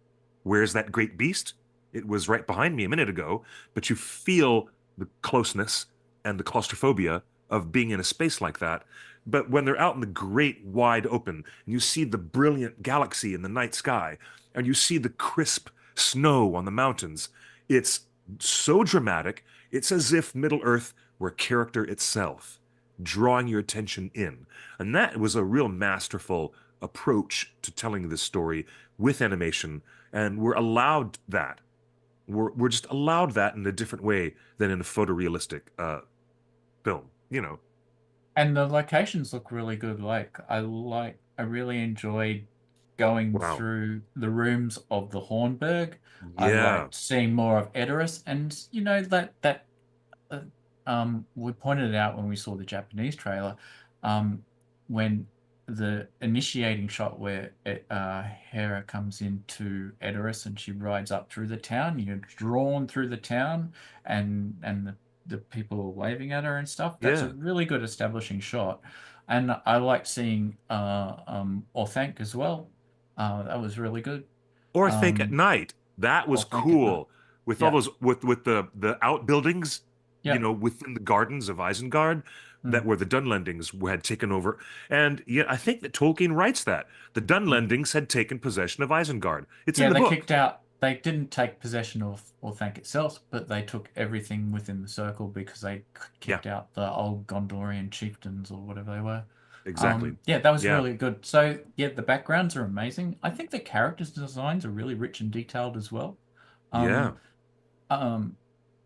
Where's that great beast? It was right behind me a minute ago, but you feel the closeness and the claustrophobia of being in a space like that. But when they're out in the great wide open and you see the brilliant galaxy in the night sky and you see the crisp snow on the mountains, it's so dramatic. It's as if Middle Earth were character itself, drawing your attention in. And that was a real masterful approach to telling this story with animation. And we're allowed that. We're just allowed that in a different way than in a photorealistic film, you know. And the locations look really good. I really enjoyed going Wow. through the rooms of the Hornburg. I Yeah. liked seeing more of Edoras, and uh, we pointed it out when we saw the Japanese trailer, um, when the initiating shot where Hera comes into Edoras and she rides up through the town. You're drawn through the town, and the people are waving at her and stuff. That's a Yeah. really good establishing shot, and I liked seeing Orthanc as well. That was really good. Or think at Um, night. That was Orthanc at night. cool. With all Yeah, those with the outbuildings, you yeah. know, within the gardens of Isengard that Mm. were the Dunlendings had taken over. And yeah, I think that Tolkien writes that. The Dunlendings had taken possession of Isengard. It's in Yeah, the they book. kicked out. They didn't take possession of Orthanc itself, but they took everything within the circle because they Yeah, kicked out the old Gondorian chieftains or whatever they were. exactly. Yeah, that was Yeah. really good. So yeah, the backgrounds are amazing. I think the characters' designs are really rich and detailed as well. Yeah. Um, um,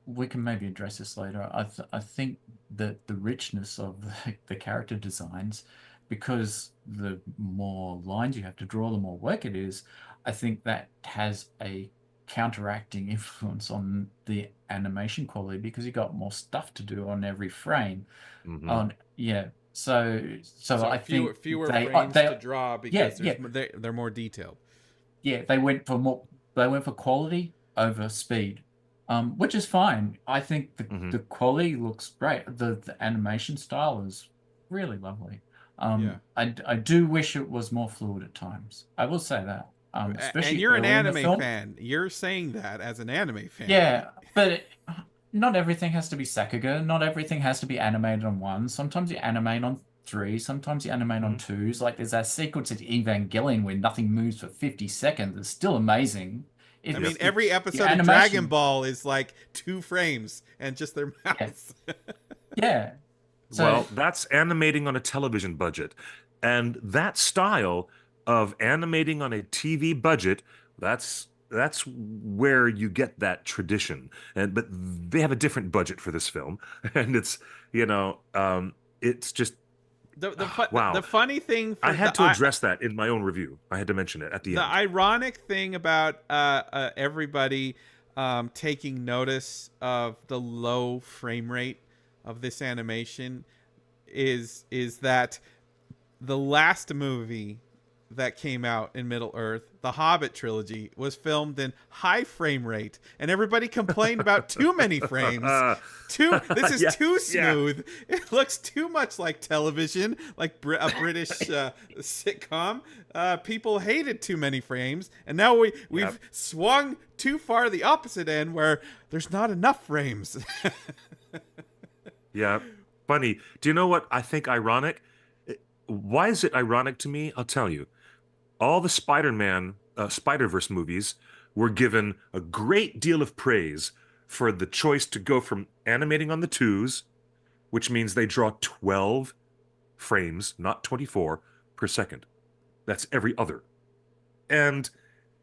we can maybe address this later. I think that the richness of the character designs, because the more lines you have to draw, the more work it is. I think that has a counteracting influence on the animation quality because you got more stuff to do on every frame. Hmm. On Yeah, so So I think fewer frames to draw yeah, because yeah, they're more detailed. yeah, they went for quality over speed, which is fine. I think Hmm. the quality looks great. The animation style is really lovely. Yeah. I do wish it was more fluid at times. I will say that, And especially you're an early in the anime film. fan. You're saying that as an anime fan. Yeah, but not everything has to be Sakuga. Not everything has to be animated on one. Sometimes you animate on three. Sometimes you animate on Hmm. twos. Like there's that sequence at Evangelion where nothing moves for 50 seconds. It's still amazing. I Yep. mean, It's every the episode of Dragon animation. Ball is like 2 frames and just their Yeah, mouths. yeah. So Well, that's animating on a television budget. And that style of animating on a TV budget, that's where you get that tradition. And but they have a different budget for this film. And it's, you know, it's just The wow. funny thing I for had to address that in my own review. I had to mention it at the the end. ironic thing about everybody taking notice of the low frame rate of this animation is that the last movie that came out in Middle Earth, the Hobbit trilogy, was filmed in high frame rate, and everybody complained about too many frames. This is Yeah, too yeah, smooth. It looks too much like television, like a British sitcom. People hated too many frames, and now yeah, we've swung too far the opposite end, where there's not enough frames. yeah. Funny. Do you know what I think ironic? Why is it ironic to me? I'll tell you. All the Spider-Man, Spider-Verse movies were given a great deal of praise for the choice to go from animating on the twos, which means they draw 12 frames, not 24 per second. That's every other. And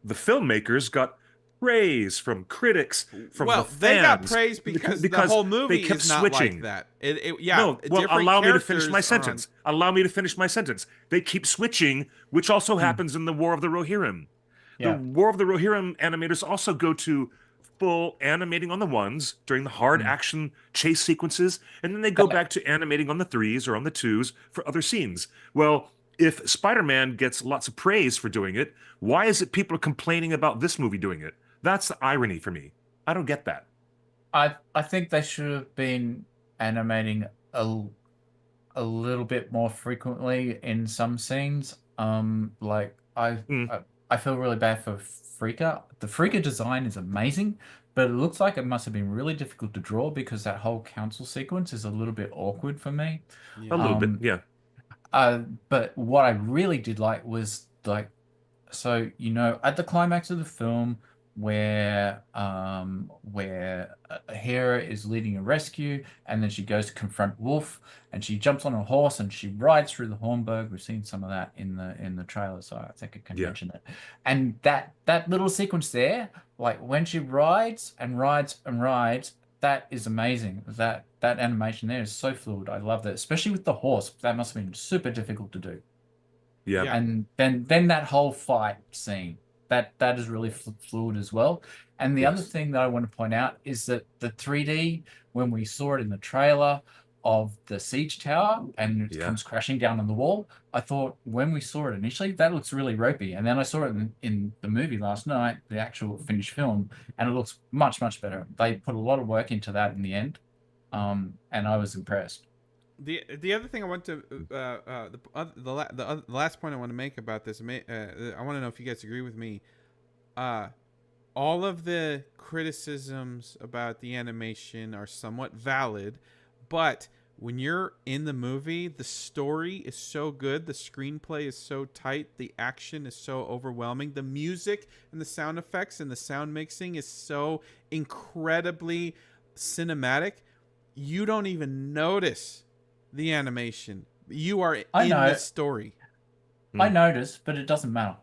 the filmmakers got praise from critics, from the Well, they got fans, praise because the because whole they movie kept is not like switching. that. Yeah, No, well, different allow me to finish my characters are on. sentence. Allow me to finish my sentence. They keep switching, which also mm, happens in the War of the Rohirrim. The yeah, War of the Rohirrim animators also go to full animating on the ones during the hard mm. action chase sequences, and then they go back to animating on the threes or on the twos for other scenes. Well, if Spider-Man gets lots of praise for doing it, why is it people are complaining about this movie doing it? That's the irony for me. I don't get that. I think they should have been animating a little bit more frequently in some scenes. Like Mm, I feel really bad for Freaka. The Freaka design is amazing, but it looks like it must have been really difficult to draw because that whole council sequence is a little bit awkward for me. a Yeah. little bit, Um, yeah. But what I really did like was like, so at the climax of the film where Hera is leading a rescue and then she goes to confront Wolf and she jumps on a horse and she rides through the Hornburg. We've seen some of that in the trailer, so I think I can Yeah. mention it. And that little sequence there, like when she rides and rides and rides, that is amazing. That animation there is so fluid. I love that, especially with the horse. That must have been super difficult to do. Yeah. Yeah. And then that whole fight scene, that is really fluid as well. And the other Yes. thing that I want to point out is that the 3D, when we saw it in the trailer of the siege tower and it Yeah. comes crashing down on the wall, I thought when we saw it initially, that looks really ropey. And then I saw it in the movie last night, the actual finished film, and it looks much, much better. They put a lot of work into that in the end. And I was impressed. The other thing I want to the last point I want to make about this, I want to know if you guys agree with me. All of the criticisms about the animation are somewhat valid, but when you're in the movie, the story is so good, the screenplay is so tight, the action is so overwhelming, the music and the sound effects and the sound mixing is so incredibly cinematic, you don't even notice the animation. You are I in know. the story. I noticed, but it doesn't matter.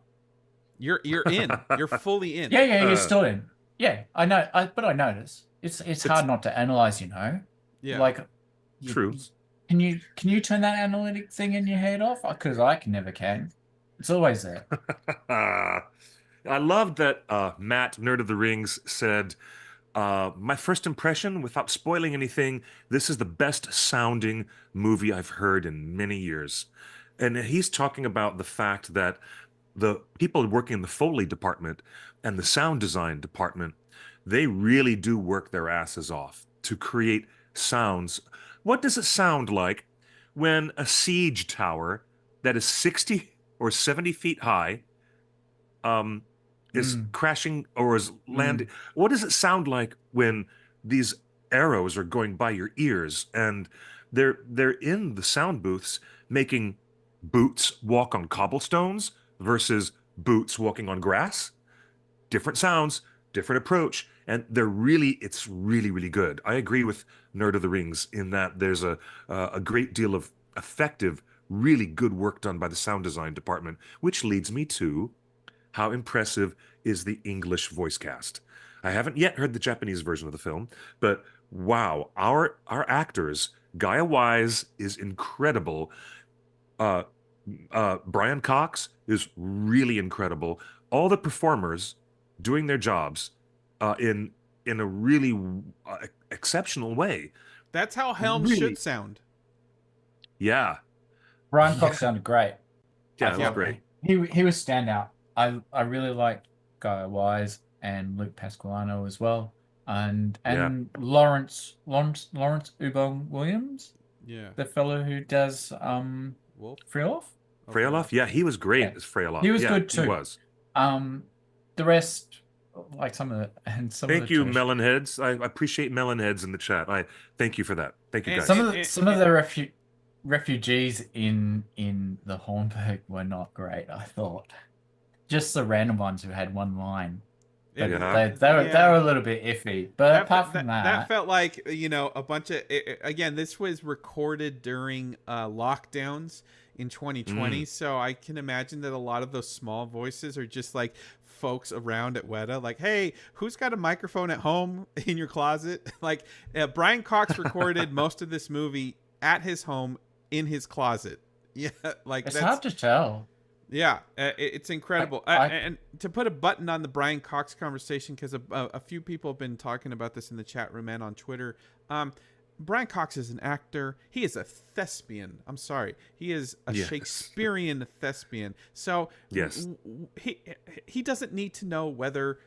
You're in. You're fully in. Yeah, you're still in. Yeah, I know. But I notice it's hard It's not to analyze. Yeah. Like, true. can you turn that analytic thing in your head off? Because I can never can. It's always there. I love that Matt, Nerd of the Rings, said, my first impression, without spoiling anything, this is the best sounding movie I've heard in many years. And he's talking about the fact that the people working in the Foley department and the sound design department, they really do work their asses off to create sounds. What does it sound like when a siege tower that is 60 or 70 feet high um, is Mm, crashing or is landing? mm. What does it sound like when these arrows are going by your ears and they're in the sound booths making boots walk on cobblestones versus boots walking on grass? Different sounds, different approach, and it's really, really good. I agree with Nerd of the Rings in that there's a great deal of effective, really good work done by the sound design department, which leads me to how impressive is the English voice cast. I haven't yet heard the Japanese version of the film, but wow, our actors, Gaia Wise is incredible. Uh, Brian Cox is really incredible. All the performers doing their jobs in a really exceptional way. That's how Helm Really, should sound. yeah, Brian yeah, Cox sounded great. I yeah. It was Yeah. thought great. he was standout. I really like Guy Wise and Luke Pasqualano as well, and Yeah, Lawrence Ubong Williams, Yeah. the fellow who does Wolf. Freelof. Oh, Freyaloff. Yeah, he was Yeah, great as Freyaloff. he was Yeah, good he too. was. Um, the rest, like some of the Thank you, tertiary, Melonheads. I appreciate Melonheads in the chat. I thank you for that. Thank you, And, guys. some of the refugees in the Hornburg were not great. I thought just the random ones who had one line. But Yeah. they were a little bit iffy. But apart from that that, felt like a bunch of again. This was recorded during lockdowns in 2020, so I can imagine that a lot of those small voices are just like folks around at Weta, like, hey, who's got a microphone at home in your closet? Like, Brian Cox recorded most of this movie at his home in his closet. Yeah, like it's that's hard to tell. yeah, it's incredible. And to put a button on the Brian Cox conversation, because a few people have been talking about this in the chat room and on Twitter. Brian Cox is an actor. He is a thespian. I'm sorry. He is a Yes. Shakespearean thespian. So Yes. he doesn't need to know whether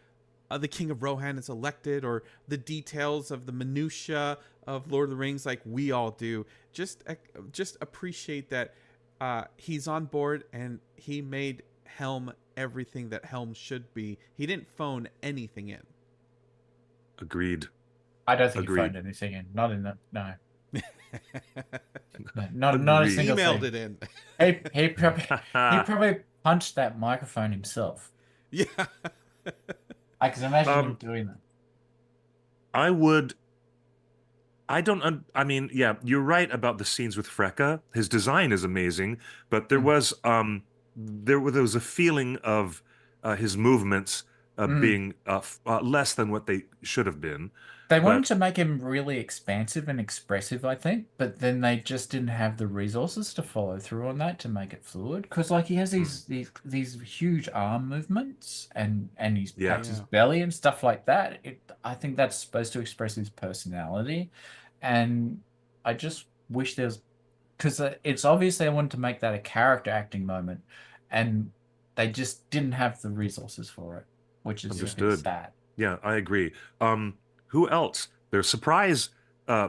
the King of Rohan is elected or the details of the minutia of Lord of the Rings like we all do. Just appreciate that he's on board and he made Helm everything that Helm should be. He didn't phone anything in. Agreed. I don't think Agreed. he phoned anything in. Not in that. No. No, not a Agreed. single Emailed thing. it in. He probably punched that microphone himself. Yeah. I can imagine him um, doing that. I would. I don't. I mean, yeah, you're right about the scenes with Freka. His design is amazing, but Mm. there was a feeling of his movements Mm. being less than what they should have been. They wanted But to make him really expansive and expressive, I think, but then they just didn't have the resources to follow through on that to make it fluid. Because like he has mm, these huge arm movements and he's yeah, pats his Yeah. belly and stuff like that. I think that's supposed to express his personality, and I just wish there was because it's obvious they wanted to make that a character acting moment, and they just didn't have the resources for it, which is a bit understood. sad. Yeah, I agree. Who else? There's surprise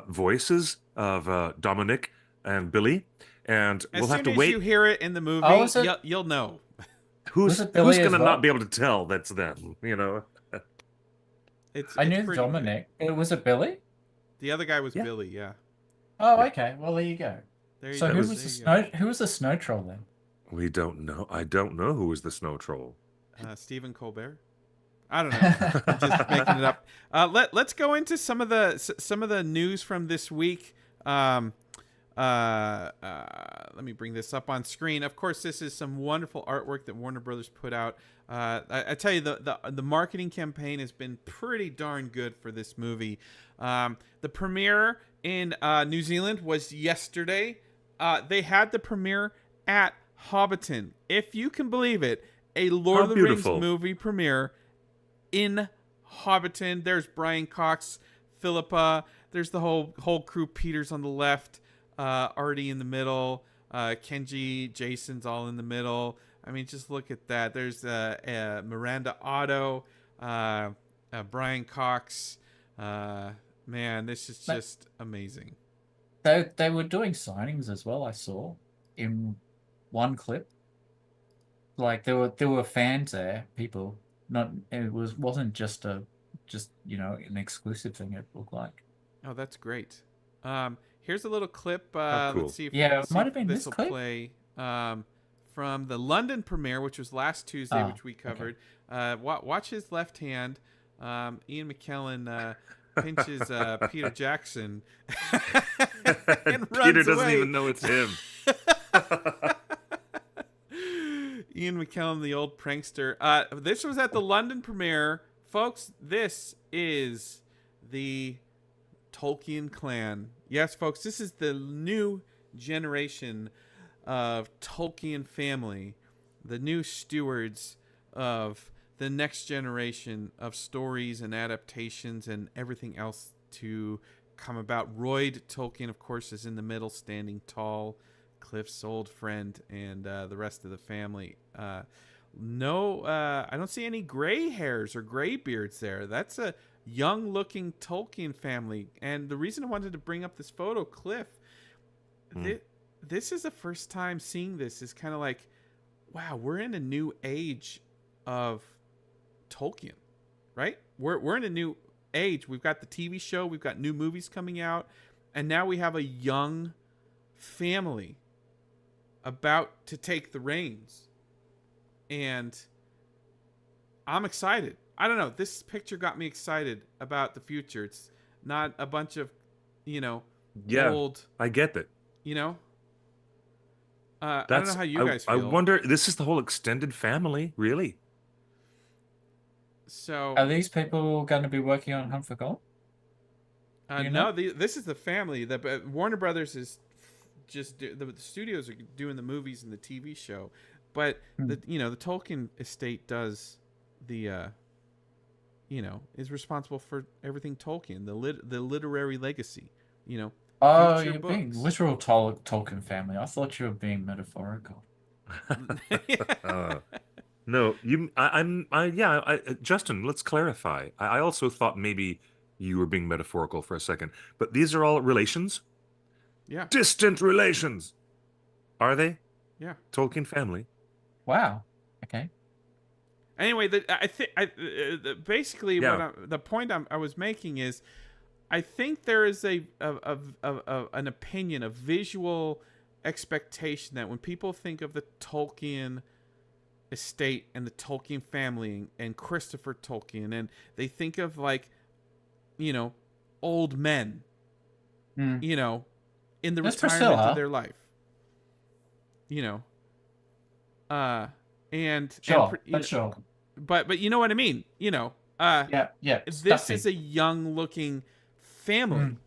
voices of Dominic and Billy, and As we'll have soon to as you wait. hear it in the Oh, movie, was it you'll know. was it Who's Billy as gonna not well? be able to tell that's them? You know? I It's knew pretty great. Dominic. Was it Billy? The other guy was Yeah, Billy. Yeah. Oh, yeah. okay. Well, there you go. There you So That go. who was. was There the you go. snow? Who was the snow troll then? We don't know. I don't know who was the snow troll. Stephen Colbert. I don't know. I'm just making it up. Let's go into some of the news from this week. Let me bring this up on screen. Of course, this is some wonderful artwork that Warner Brothers put out. I tell you, the marketing campaign has been pretty darn good for this movie. The premiere in New Zealand was yesterday. They had the premiere at Hobbiton. If you can believe it, a Lord How of the Rings beautiful. movie premiere in Hobbiton. There's Brian Cox, Philippa. There's the whole crew. Peter's on the left, Artie in the middle, Kenji, Jason's all in the middle. I mean, just look at that. There's Miranda Otto, Brian Cox. Man, this is But just amazing. they were doing signings as well. I saw in one clip. Like there were fans there, people. Not it wasn't just an exclusive thing. It looked like. Oh, that's great. Here's a little clip. How Let's cool. see if Yeah, let's it see might if have been this this will clip. play from the London premiere, which was last Tuesday, Ah, which we okay. covered. Watch his left hand. Ian McKellen pinches Peter Jackson and Peter runs doesn't away. even know it's him. Ian McKellen, the old prankster. This was at the London premiere, folks. This is the Tolkien clan. Yes, folks, this is the new generation of Tolkien family, the new stewards of the next generation of stories and adaptations and everything else to come about. Royd Tolkien, of course, is in the middle, standing tall. Cliff's old friend and the rest of the family. No, I don't see any gray hairs or gray beards there. That's a young-looking Tolkien family. And the reason I wanted to bring up this photo, Cliff, this is the first time seeing this. Is kind of like, wow, we're in a new age of Tolkien, right? We're in a new age. We've got the TV show, we've got new movies coming out, and now we have a young family about to take the reins. And I'm excited. I don't know. This picture got me excited about the future. It's not a bunch of, Yeah, old, I get that. I don't know how you guys I feel. wonder, this is the whole extended family, really? So, Are these people going to be working on Hunt for Gold? no, this is the family. The Warner Brothers is the studios are doing the movies and the TV show, but the Tolkien estate does the is responsible for everything Tolkien, the literary legacy. Oh, Future you're being books. literal Tolkien family. I thought you were being metaphorical. No, Justin, let's clarify. I also thought maybe you were being metaphorical for a second, but these are all relations? Yeah, Distant relations. Are they? yeah. Tolkien family. Wow. Okay. Anyway, I think basically Yeah. the point I was making is I think there is an opinion, a visual expectation that when people think of the Tolkien estate and the Tolkien family and Christopher Tolkien, and they think of like, you know, old men, Hmm. you know, in the There's retirement of Priscilla. their life, you know, uh, Sure, but sure. but you know what I mean, you know, Yeah, yeah. this is Stuffy. a young looking family. Mm,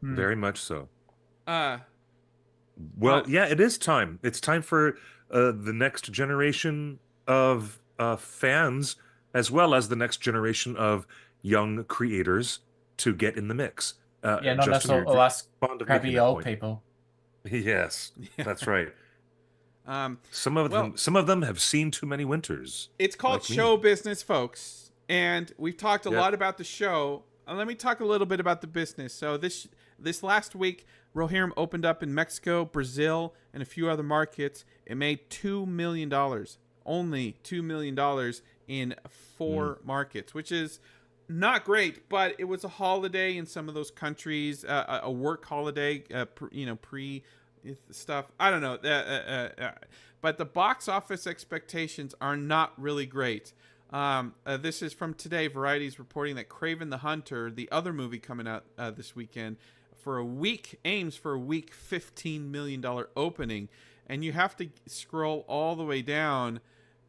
mm. Very much so. Uh, Well, uh, yeah, it is time. It's time for the next generation of fans, as well as the next generation of young creators, to get in the mix. Yeah, not Justin, necessarily you're us fond of making crappy that old point. people. Yes, yeah. that's right. Well, Some of them have seen too many winters, it's called like show me. business, folks, and we've talked a Yep. lot about the show. Let me talk a little bit about the business. So this last week, Rohirrim opened up in Mexico, Brazil, and a few other markets. It made $2 million, only $2 million in Mm. 4 markets, which is not great, but it was a holiday in some of those countries, a work holiday, pre stuff. I don't know, but the box office expectations are not really great. This is from today. Variety's reporting that Craven the Hunter, the other movie coming out this weekend, aims for a week $15 million opening, and you have to scroll all the way down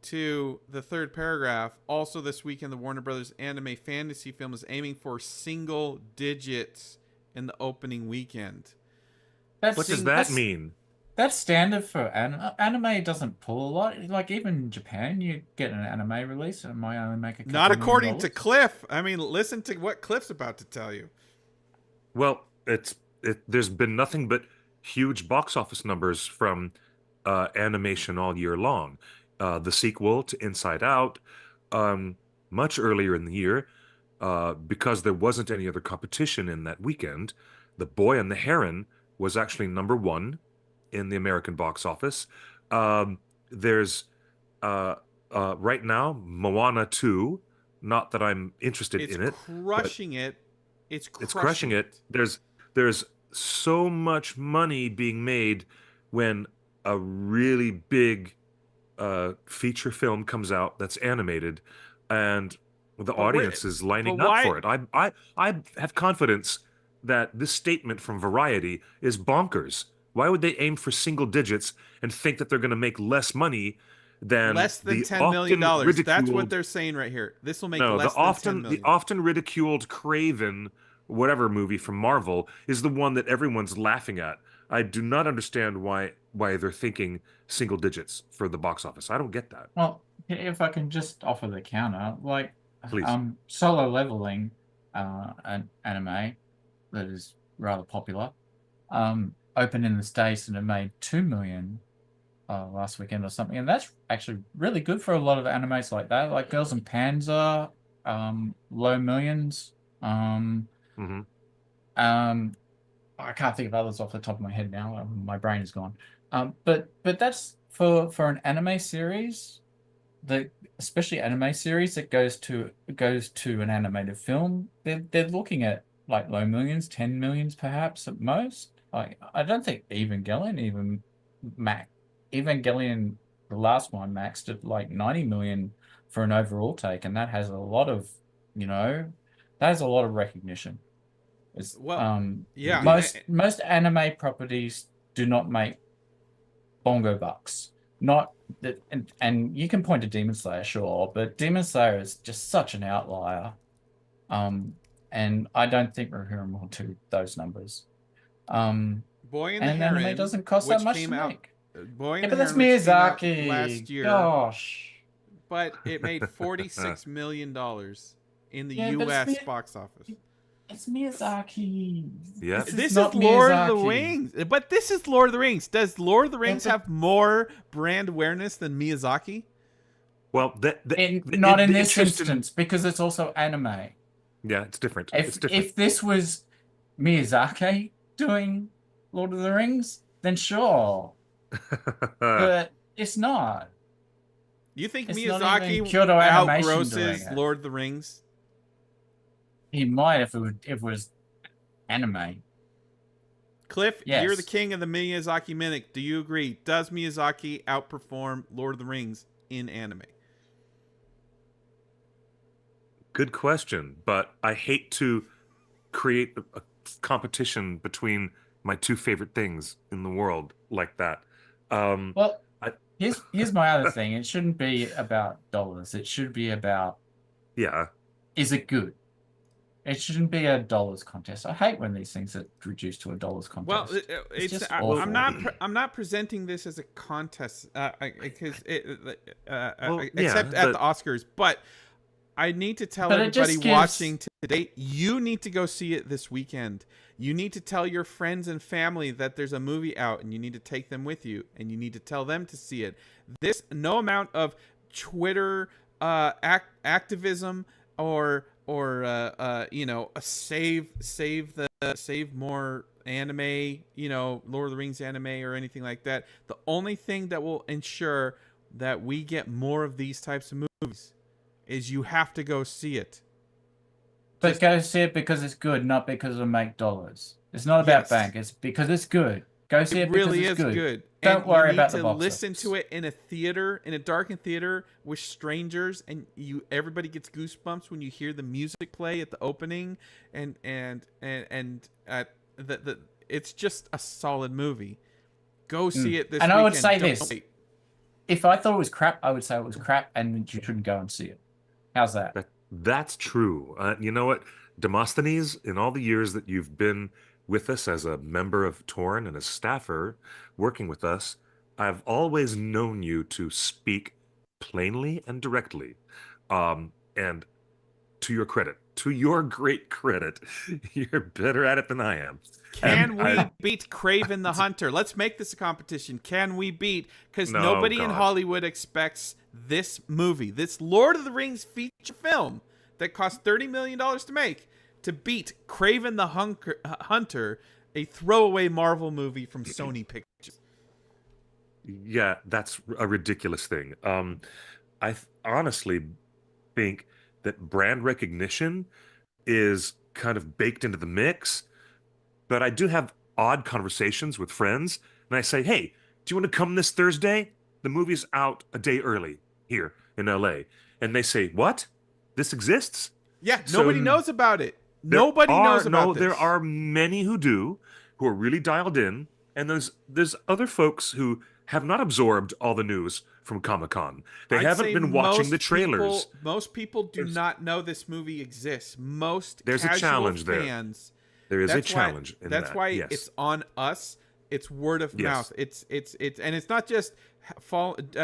to the third paragraph. Also this weekend, the Warner Brothers anime fantasy film is aiming for single digits in the opening weekend. What does That's that that's mean? that's standard for anime. Anime doesn't pull a lot. Like even in Japan, you get an anime release and it might only make a Not couple million according to dollars. Cliff. I mean, listen to what Cliff's about to tell you. Well, there's been nothing but huge box office numbers from animation all year long. The sequel to Inside Out, um, much earlier in the year, because there wasn't any other competition in that weekend. The Boy and the Heron was actually number one in the American box office. There's uh, right now Moana 2. Not that I'm interested It's in it, but crushing it. It's it's crushing crushing it. it. There's so much money being made when a really big feature film comes out that's animated, and the But where audience is but lining up why for it. I have confidence that this statement from Variety is bonkers. Why would they aim for single digits and think that they're going to make less money than less than the $10 million? often That's what ridiculed they're saying right here. This will make no, less than 10 the million. often ridiculed Craven whatever movie from Marvel is the one that everyone's laughing at. I do not understand why they're thinking single digits for the box office. I don't get that. Well, if I can just offer the counter, like Please. Solo Leveling, an anime that is rather popular, opened in the States and it made 2 million last weekend or something, and that's actually really good for a lot of animes like that, like Girls and Panzer, low millions. Hmm. Um, I can't think of others off the top of my head now. My brain is gone. But that's for an anime series, the especially anime series that goes to an animated film. They're looking at like low millions, 10 millions perhaps at most. Like I don't think Evangelion, the last one, maxed at like 90 million for an overall take, and that has a lot of, you know, that has a lot of recognition. It's Well, yeah. Indeed. most anime properties do not make bongo bucks. Not that, and you can point to Demon Slayer, sure, but Demon Slayer is just such an outlier. Um, and I don't think Rohirrim will do those numbers. Boy and the And anime Heron, doesn't cost that which much came to out make. Boy Yeah, and but the that's Heron, which came out last Miyazaki. year, Gosh. but it made $46 million in the Yeah, but US box office. it's Miyazaki. Yeah. This is not Lord of the Miyazaki. Rings, but this is Lord of the Rings. Does Lord of the Rings It's a- have more brand awareness than Miyazaki? Well, Not in the this interest instance, because it's also anime. yeah, it's different. It's If different. if this was Miyazaki doing Lord of the Rings, then sure. But it's not. You think It's not Miyazaki even Kyoto Animation doing outgrosses it. Lord of the Rings? He might if it was Anime. Cliff, Yes. you're the king of the Miyazaki Minute. Do you agree? Does Miyazaki outperform Lord of the Rings in anime? Good question, but I hate to create a competition between my two favorite things in the world like that. Um, Well, I, here's my other thing. It shouldn't be about dollars. It should be about, yeah, is it good? It shouldn't be a dollars contest. I hate when these things are reduced to a dollars Well, contest. It's just I'm awful. not presenting this as a contest because well, yeah, except at the Oscars, but I need to tell But it everybody just gives. watching today, you need to go see it this weekend. You need to tell your friends and family that there's a movie out and you need to take them with you and you need to tell them to see it. No amount of Twitter activism or save more anime, Lord of the Rings anime or anything like that. The only thing that will ensure that we get more of these types of movies is you have to go see it. But go see it because it's good, not because it'll make dollars. It's not about Yes. bank. It's because it's good. Go see it because really it's is good. And Don't worry you need about to the box listen office. to it in a theater, in a darkened theater with strangers, and everybody gets goosebumps when you hear the music play at the opening, and at the it's just a solid movie. Go see it this And weekend. I would say Don't this. wait. If I thought it was crap, I would say it was crap and you shouldn't go and see it. How's that? that's true. You know what, Demosthenes, in all the years that you've been with us as a member of Torn and a staffer working with us, I've always known you to speak plainly and directly. And to your credit, to your great credit, you're better at it than I am. Can And we beat Craven the Hunter? Let's make this a competition. Can we beat? Because No, nobody in God. Hollywood expects this movie, this Lord of the Rings feature film that cost $30 million to make, to beat Craven the Hunter, a throwaway Marvel movie from Sony Pictures. Yeah, that's a ridiculous thing. Honestly think that brand recognition is kind of baked into the mix, but I do have odd conversations with friends, and I say, "Hey, do you want to come this Thursday? The movie's out a day early here in LA." And they say, "What? This exists?" Yeah, So nobody knows about it. there Nobody are knows about no, this. there are many who do, who are really dialed in, and there's other folks who have not absorbed all the news from Comic-Con. They I'd haven't say been watching the most trailers. most people do There's- not know this movie exists. Most There's a casual challenge there. fans. There is a That's why- challenge in That's that. why Yes. it's on us. It's word of Yes. mouth. It's and it's not just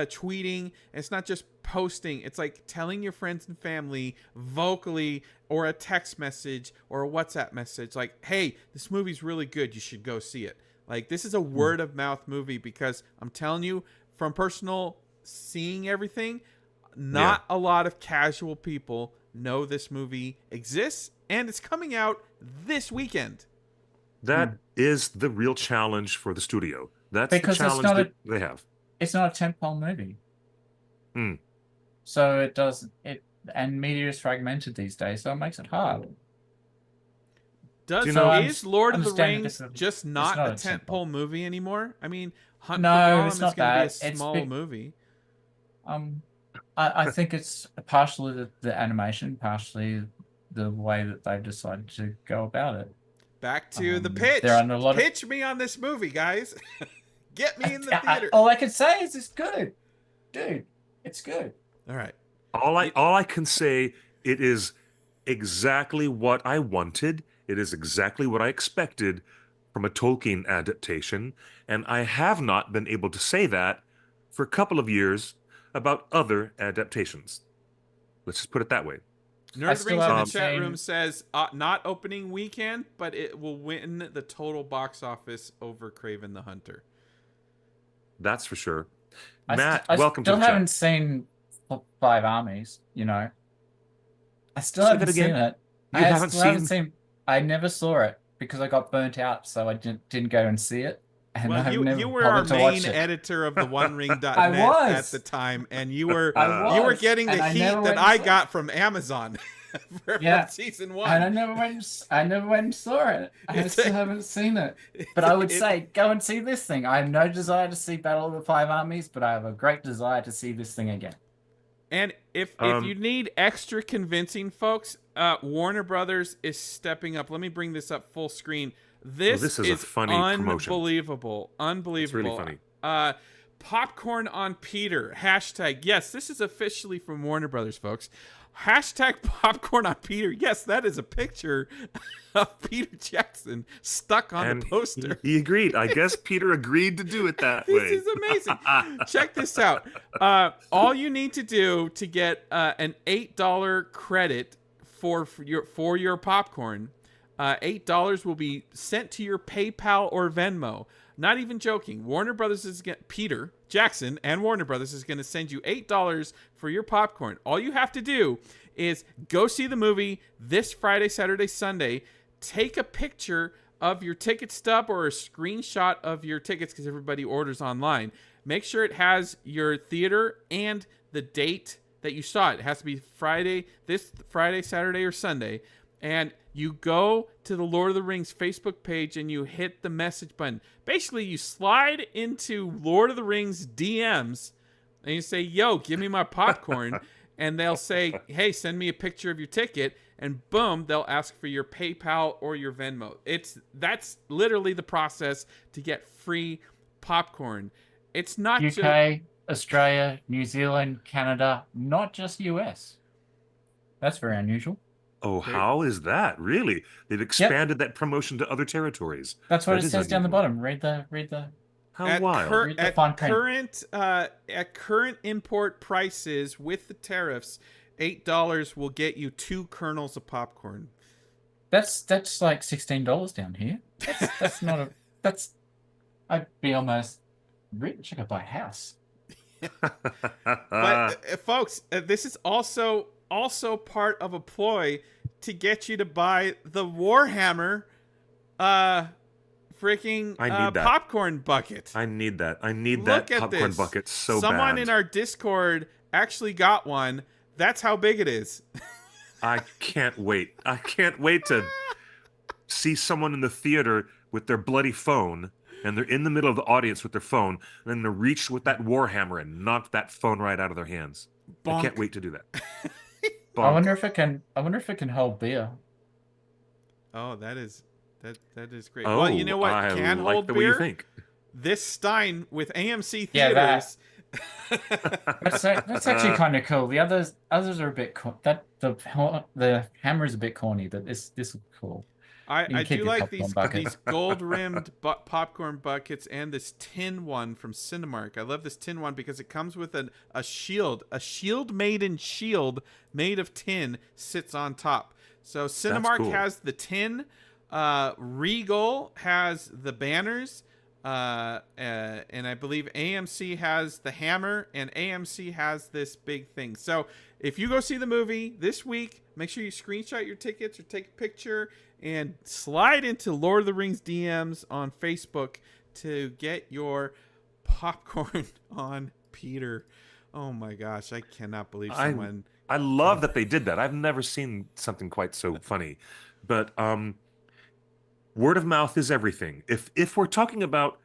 tweeting. It's not just posting. It's like telling your friends and family vocally or a text message or a WhatsApp message like, "Hey, this movie's really good. You should go see it." Like, this is a word of mouth movie, because I'm telling you from personal seeing everything, not a lot of casual people know this movie exists, and it's coming out this weekend. That is the real challenge for the studio. That's Because the it's challenge not that they have. It's not a tentpole movie. Hmm. So it does it, and media is fragmented these days, so it makes it hard. Does you know- is Lord of the understand Rings this- just it's not not a a tentpole. tentpole movie anymore? I mean, Hunt No, for Gollum it's is not going to be a that. It's small big- movie. I think it's partially the animation, partially the way that they've decided to go about it. Back to the pitch. there are a lot of- Pitch me on this movie, guys. Get me in the theater. All I can say is it's good, dude. It's good. All right. All I can say, it is exactly what I wanted. It is exactly what I expected from a Tolkien adaptation, and I have not been able to say that for a couple of years about other adaptations. Let's just put it that way. Nerd still Rings in the haven't chat seen- room says not opening weekend, but it will win the total box office over Craven the Hunter. That's for sure. I Matt, I welcome to still the haven't chat. seen Five Armies. I still Say haven't that again? seen it. You haven't seen- I never saw it because I got burnt out, so I didn't go and see it. And Well, I've you never were our bothered to watch main it. editor of the OneRing.net I was. at the time, and you were I you were was, getting the and I heat never that went I and saw got from Amazon. from season one. And I never went and saw it. I still haven't seen it. But I would say, go and see this thing. I have no desire to see Battle of the Five Armies, but I have a great desire to see this thing again. And if you need extra convincing, folks, Warner Brothers is stepping up. Let me bring this up full screen. This is a funny promotion. Unbelievable. It's really funny. Popcorn on Peter. Hashtag. Yes, this is officially from Warner Brothers, folks. Hashtag popcorn on Peter. Yes, that is a picture of Peter Jackson stuck on the poster. He agreed. I guess Peter agreed to do it that way. This is amazing. Check this out. All you need to do to get an $8 credit for your popcorn, $8 will be sent to your PayPal or Venmo. Not even joking. Warner Brothers is Peter Jackson and Warner Brothers is going to send you $8 for your popcorn. All you have to do is go see the movie this Friday, Saturday, Sunday. Take a picture of your ticket stub or a screenshot of your tickets because everybody orders online. Make sure it has your theater and the date that you saw it. It has to be this Friday, Saturday, or Sunday. And you go to the Lord of the Rings Facebook page and you hit the message button. Basically, you slide into Lord of the Rings DMs and you say, yo, give me my popcorn. And they'll say, hey, send me a picture of your ticket. And boom, they'll ask for your PayPal or your Venmo. That's literally the process to get free popcorn. It's not UK, Australia, New Zealand, Canada, not just US. That's very unusual. Oh, how is that? Really? They've expanded that promotion to other territories. That's what it says down the bottom. Read the how wild. At current import prices with the tariffs, $8 will get you 2 kernels of popcorn. That's like $16 down here. That's not a I'd be almost rich. I could buy a house. But folks, this is also part of a ploy to get you to buy the Warhammer freaking popcorn bucket. I need that. I need that popcorn bucket so bad. Someone in our Discord actually got one. That's how big it is. I can't wait. I can't wait to see someone in the theater with their bloody phone, and they're in the middle of the audience with their phone, and then they reach with that Warhammer and knock that phone right out of their hands. Bonk. I can't wait to do that. I wonder if it can hold beer. Oh, that is great. Oh, well, you know what can hold beer? Way you think. This Stein with AMC theaters. That's actually kind of cool. The others are a bit the hammer is a bit corny, but this is cool. I do like these gold rimmed popcorn buckets and this tin one from Cinemark. I love this tin one because it comes with a shield maiden shield made of tin sits on top. So Cinemark has the tin, Regal has the banners, and I believe AMC has the hammer, and AMC has this big thing. So if you go see the movie this week, make sure you screenshot your tickets or take a picture and slide into Lord of the Rings DMs on Facebook to get your popcorn on Peter. Oh my gosh, I cannot believe someone... I love that they did that. I've never seen something quite so funny. But word of mouth is everything. If we're talking about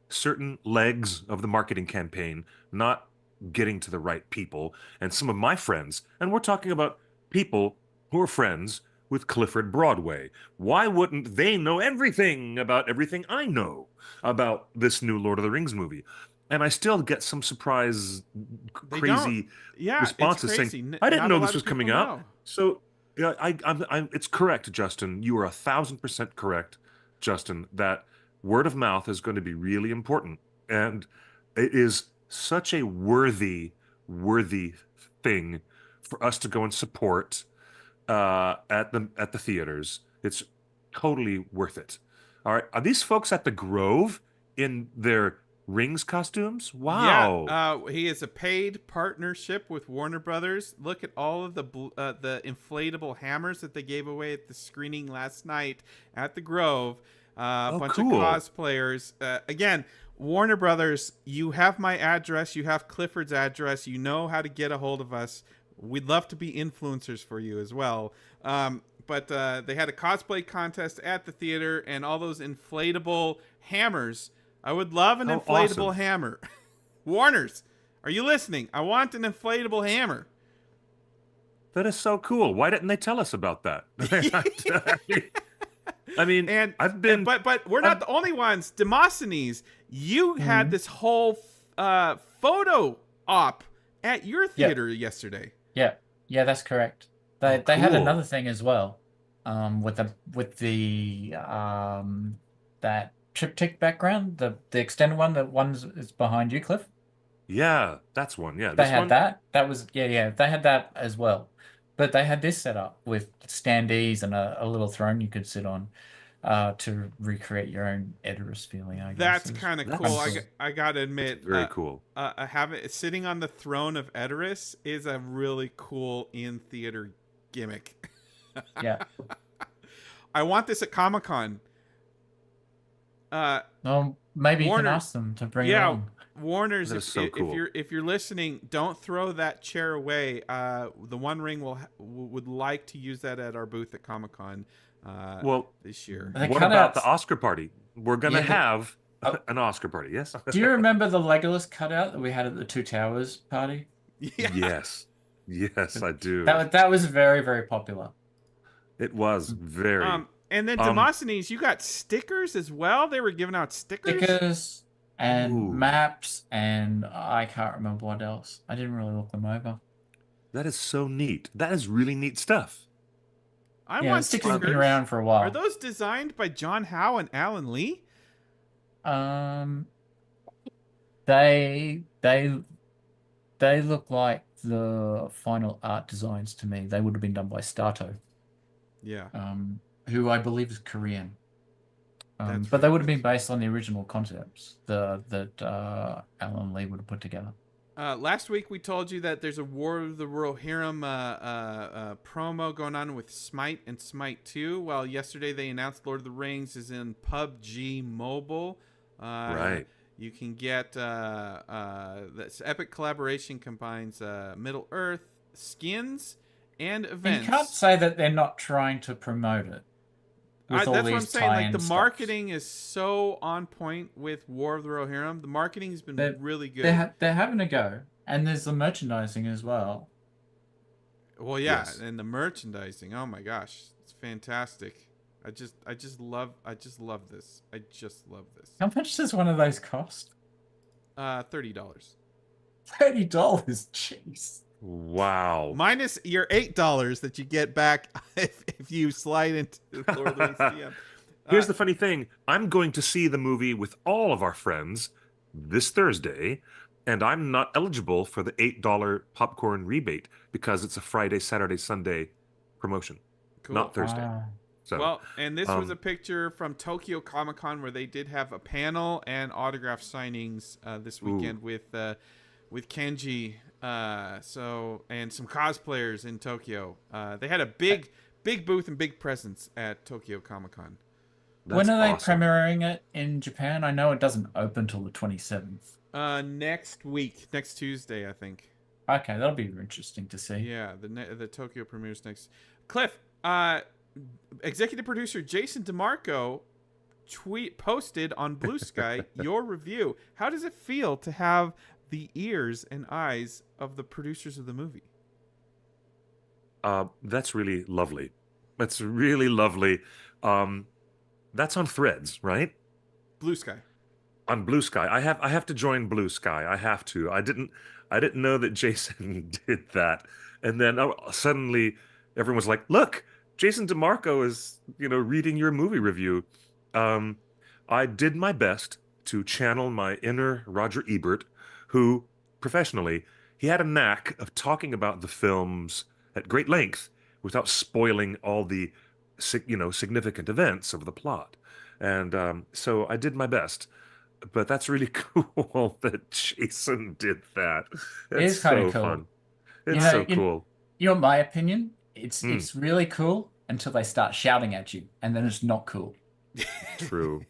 certain legs of the marketing campaign not getting to the right people, and some of my friends, and we're talking about people who are friends with Clifford Broadway. Why wouldn't they know everything about everything I know about this new Lord of the Rings movie? And I still get some surprise, crazy responses saying, "I didn't know this was coming out." So, it's correct, Justin. You are 1,000% correct, Justin. That word of mouth is going to be really important, and it is such a worthy thing for us to go and support at the theaters. It's totally worth it. All right, are these folks at the Grove in their Rings costumes? Wow. Yeah, he is a paid partnership with Warner Brothers. Look at all of the inflatable hammers that they gave away at the screening last night at the Grove. A bunch of cosplayers. Again, Warner Brothers, you have my address. You have Clifford's address. You know how to get a hold of us. we'd love to be influencers for you as well. But they had a cosplay contest at the theater, and all those inflatable hammers. I would love an Oh, inflatable awesome. hammer. Warners, are you listening? I want an inflatable hammer. That is so cool. Why didn't they tell us about that? I mean, and I've been, but we're not I've, the only ones. Demosthenes, you had Mhm. this whole photo op at your Yeah. theater yesterday. Yeah, yeah, that's correct. They oh, they had cool. another thing as well, with the that triptych background, the extended one, the one is behind you, Cliff. Yeah, that's one. Yeah, They this had one. that. That was yeah, they had that as well. But they had this set up with standees and a little throne you could sit on, to recreate your own Edoras feeling, I guess. That's kind of cool. That's I gotta That's admit, very cool. having sitting on the throne of Edoras is a really cool in theater gimmick. yeah. I want this at Comic Con. Maybe you can Warner, ask them to bring it yeah, on. Warners. That is so cool. If you're listening, don't throw that chair away. The One Ring would like to use that at our booth at Comic Con Well, this year. The what about the cutouts. Oscar party? We're gonna Yeah, have oh, an Oscar party. Yes. do you remember the Legolas cutout that we had at the Two Towers party? Yeah. Yes. Yes, I do. That was very, very popular. It was very. And then Um, Demosthenes, you got stickers as well. They were giving out stickers. Stickers and Ooh. maps, and I can't remember what else. I didn't really look them over. That is so neat. That is really neat stuff. I Yeah, want stickers have been stickers. around for a Are while. those designed by John Howe and Alan Lee? Um, they look like the final art designs to me. They would have been done by Stato, Yeah. who I believe is Korean. That's But they right. would have been based on the original concepts that Alan Lee would have put together. Last week we told you that there's a War of the Rohirrim promo going on with Smite and Smite 2. Well, yesterday they announced Lord of the Rings is in PUBG Mobile. Right. You can get this epic collaboration combines Middle Earth skins and And events. you can't say that they're not trying to promote it with all That's what I'm these saying. Like tie-in the stuff. marketing is so on point with War of the Rohirrim. The marketing has been really good. They're having a go, and there's the merchandising as well. Well, yeah, Yes. and the merchandising. Oh my gosh, it's fantastic. I just love this. I just love this. How much does one of those cost? $30 $30. Jeez. Wow. minus your $8 that you get back if you slide into Lord of the Rings DM. Here's the funny thing. I'm going to see the movie with all of our friends this Thursday, and I'm not eligible for the $8 popcorn rebate because it's a Friday, Saturday, Sunday promotion, Cool. not Thursday. Wow. So, Well, and this was um, a picture from Tokyo Comic Con where they did have a panel and autograph signings this weekend with Kenji. And some cosplayers in Tokyo. They had a big booth and big presence at Tokyo Comic Con. that's When are they awesome. premiering it in Japan? I know it doesn't open till the 27th. Next week, next Tuesday, I think. Okay, that'll be interesting to see. Yeah, the Tokyo premieres next. Cliff, executive producer Jason DeMarco posted on Blue Sky your review. How does it feel to have the ears and eyes of the producers of the movie? That's really lovely. That's really lovely. That's on Threads, right? Blue Sky. On Blue Sky. I have to join Blue Sky. I have to. I didn't know that Jason did that. And then suddenly everyone's like, "Look, Jason DeMarco is, reading your movie review." I did my best to channel my inner Roger Ebert, who professionally, he had a knack of talking about the films at great length without spoiling all the significant events of the plot. And so I did my best. But that's really cool that Jason did that. It It's is kind so of cool. fun. It's know, so you- cool. You know my opinion? It's Mm. it's really cool until they start shouting at you, and then it's not cool. True.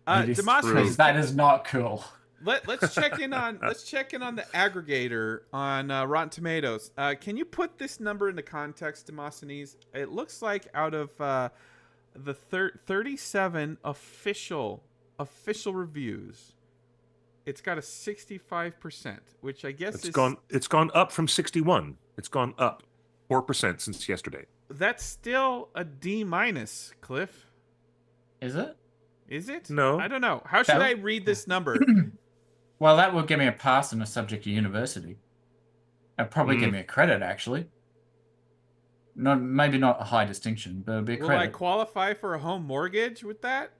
It is Demosthenes, that is not cool. let's check in on the aggregator on Rotten Tomatoes. Can you put this number into context, Demosthenes? It looks like out of the 37 official reviews, it's got a 65%, which I guess It's gone up from 61. It's gone up 4% since yesterday. That's still a D minus, Cliff. Is it? Is it? No. I don't know. How should I read this number? Well, that would give me a pass in a subject at university. It'd probably give me a credit, actually. Maybe not a high distinction, but it'd be a Will credit. I qualify for a home mortgage with that?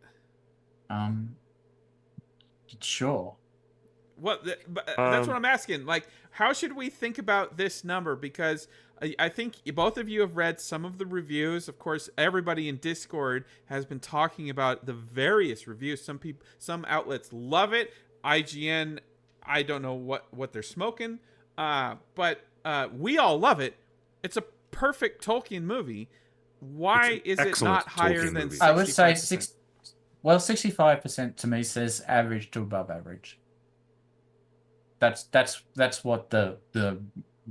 Sure. That's what I'm asking. Like, how should we think about this number? Because I think both of you have read some of the reviews. Of course, everybody in Discord has been talking about the various reviews. Some outlets love it. IGN, I don't know what they're smoking, but we all love it. It's a perfect Tolkien movie. Why is it not higher than 65%? I would say 65% to me says average to above average. That's what the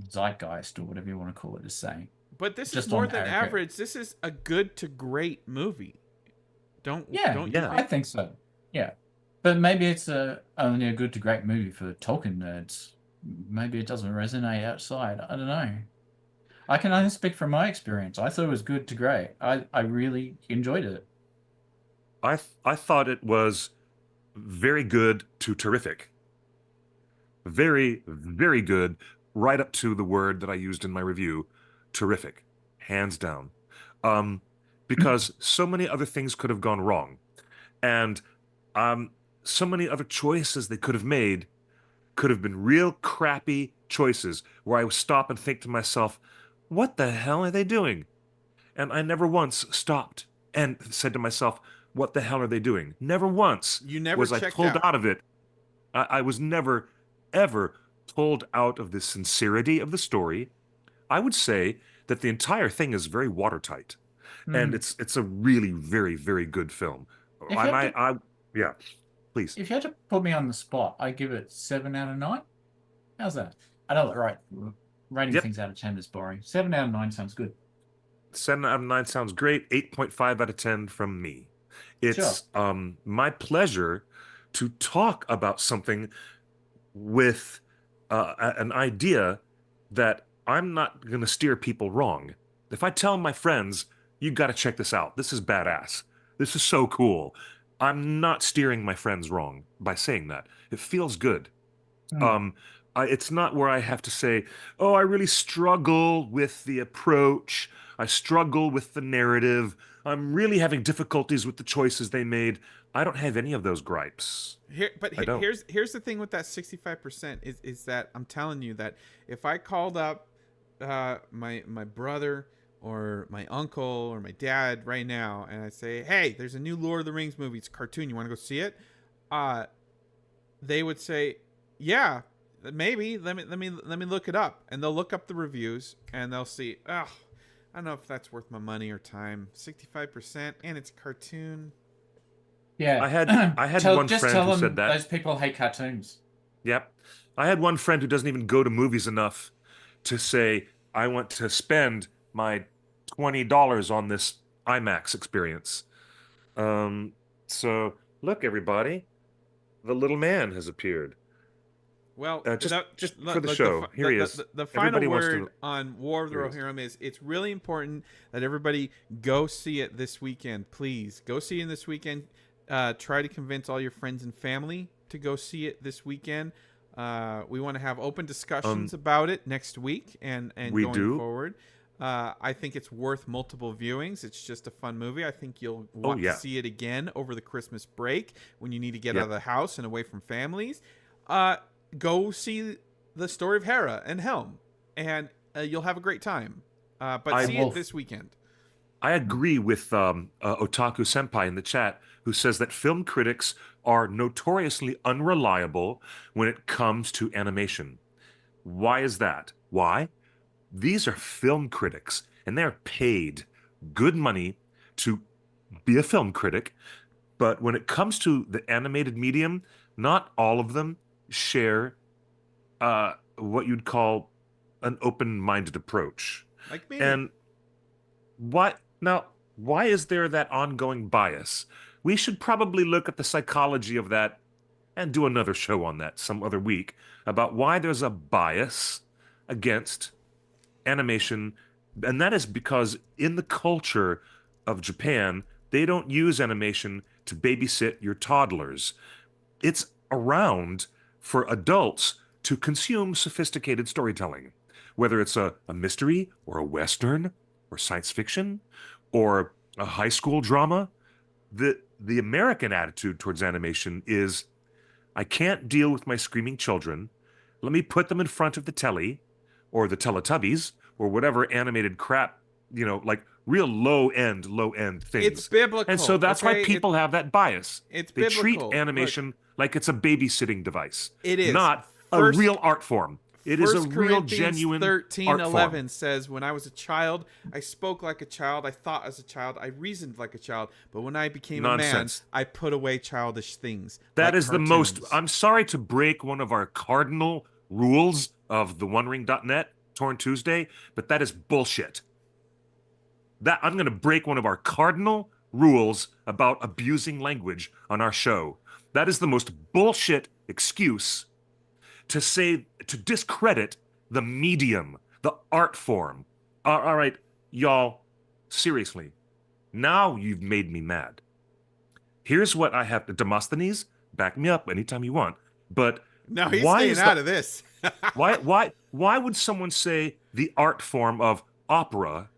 zeitgeist or whatever you want to call it is saying. But this Just is more on than average. average. This is a good to great movie. Don't you I think so. Yeah. But maybe it's only a good to great movie for Tolkien nerds. Maybe it doesn't resonate outside. I don't know. I can only speak from my experience. I thought it was good to great. I really enjoyed it. I thought it was very good to terrific. Very, very good, right up to the word that I used in my review, terrific, hands down. Because so many other things could have gone wrong. And so many other choices they could have made could have been real crappy choices where I would stop and think to myself, what the hell are they doing? And I never once stopped and said to myself, what the hell are they doing? Never once You never was I checked pulled out. out of it. I was never, ever pulled out of the sincerity of the story. I would say that the entire thing is very watertight. And it's a really very, very good film. Yeah, please. If you had to put me on the spot, I'd give it 7 out of 9. How's that? I know that right. Rating things out of 10 is boring. 7 out of 9 sounds good. 7 out of 9 sounds great. 8.5 out of 10 from me. It's my pleasure to talk about something with an idea that I'm not going to steer people wrong. If I tell my friends, you got to check this out. This is badass. This is so cool. I'm not steering my friends wrong by saying that. It feels good. It's not where I have to say, oh, I really struggle with the approach. I struggle with the narrative. I'm really having difficulties with the choices they made. I don't have any of those gripes. Here's the thing with that 65% is that I'm telling you that if I called up my brother or my uncle or my dad right now and I say, hey, there's a new Lord of the Rings movie. It's a cartoon. You want to go see it? They would say, yeah, maybe. Let me look it up. And they'll look up the reviews and they'll see, I don't know if that's worth my money or time. 65% and it's a cartoon. Yeah, I had one friend who said that. Those people hate cartoons. Yep. I had one friend who doesn't even go to movies enough to say, I want to spend my $20 on this IMAX experience. So look, everybody, the little man has appeared. Well, just for the show, here he is. The final word on War of the Rohirrim is it's really important that everybody go see it this weekend. Please go see it this weekend. Try to convince all your friends and family to go see it this weekend. We want to have open discussions about it next week and going forward. I think it's worth multiple viewings. It's just a fun movie. I think you'll want to see it again over the Christmas break when you need to get out of the house and away from families. Go see the story of Hera and Helm, and you'll have a great time. But see it this weekend. I agree with Otaku Senpai in the chat, who says that film critics are notoriously unreliable when it comes to animation. Why is that? Why? These are film critics, and they're paid good money to be a film critic. But when it comes to the animated medium, not all of them share what you'd call an open-minded approach. Like me. And why is there that ongoing bias? We should probably look at the psychology of that and do another show on that some other week about why there's a bias against animation. And that is because in the culture of Japan, they don't use animation to babysit your toddlers. It's around for adults to consume sophisticated storytelling, whether it's a mystery or a Western or science fiction or a high school drama. The American attitude towards animation is I can't deal with my screaming children. Let me put them in front of the telly or the Teletubbies or whatever animated crap, like real low end It's things. biblical. And so that's why Okay? people have that bias. It's They treat biblical. animation like it's a babysitting device, It is. not a First- real art form. It is a First real, Corinthians genuine 13:11 art form. says, "When I was a child, I spoke like a child, I thought as a child, I reasoned like a child. But when I became Nonsense. a man, I put away childish things." That like is the most. cartoons. I'm sorry to break one of our cardinal rules of the OneRing.net Torn Tuesday, but that is bullshit. That I'm going to break one of our cardinal rules about abusing language on our show. That is the most bullshit excuse to discredit the medium, the art form. All right, y'all, seriously. Now you've made me mad. Here's what I have to Demosthenes, back me up anytime you want. But No, he's why staying is out of this. why would someone say the art form of opera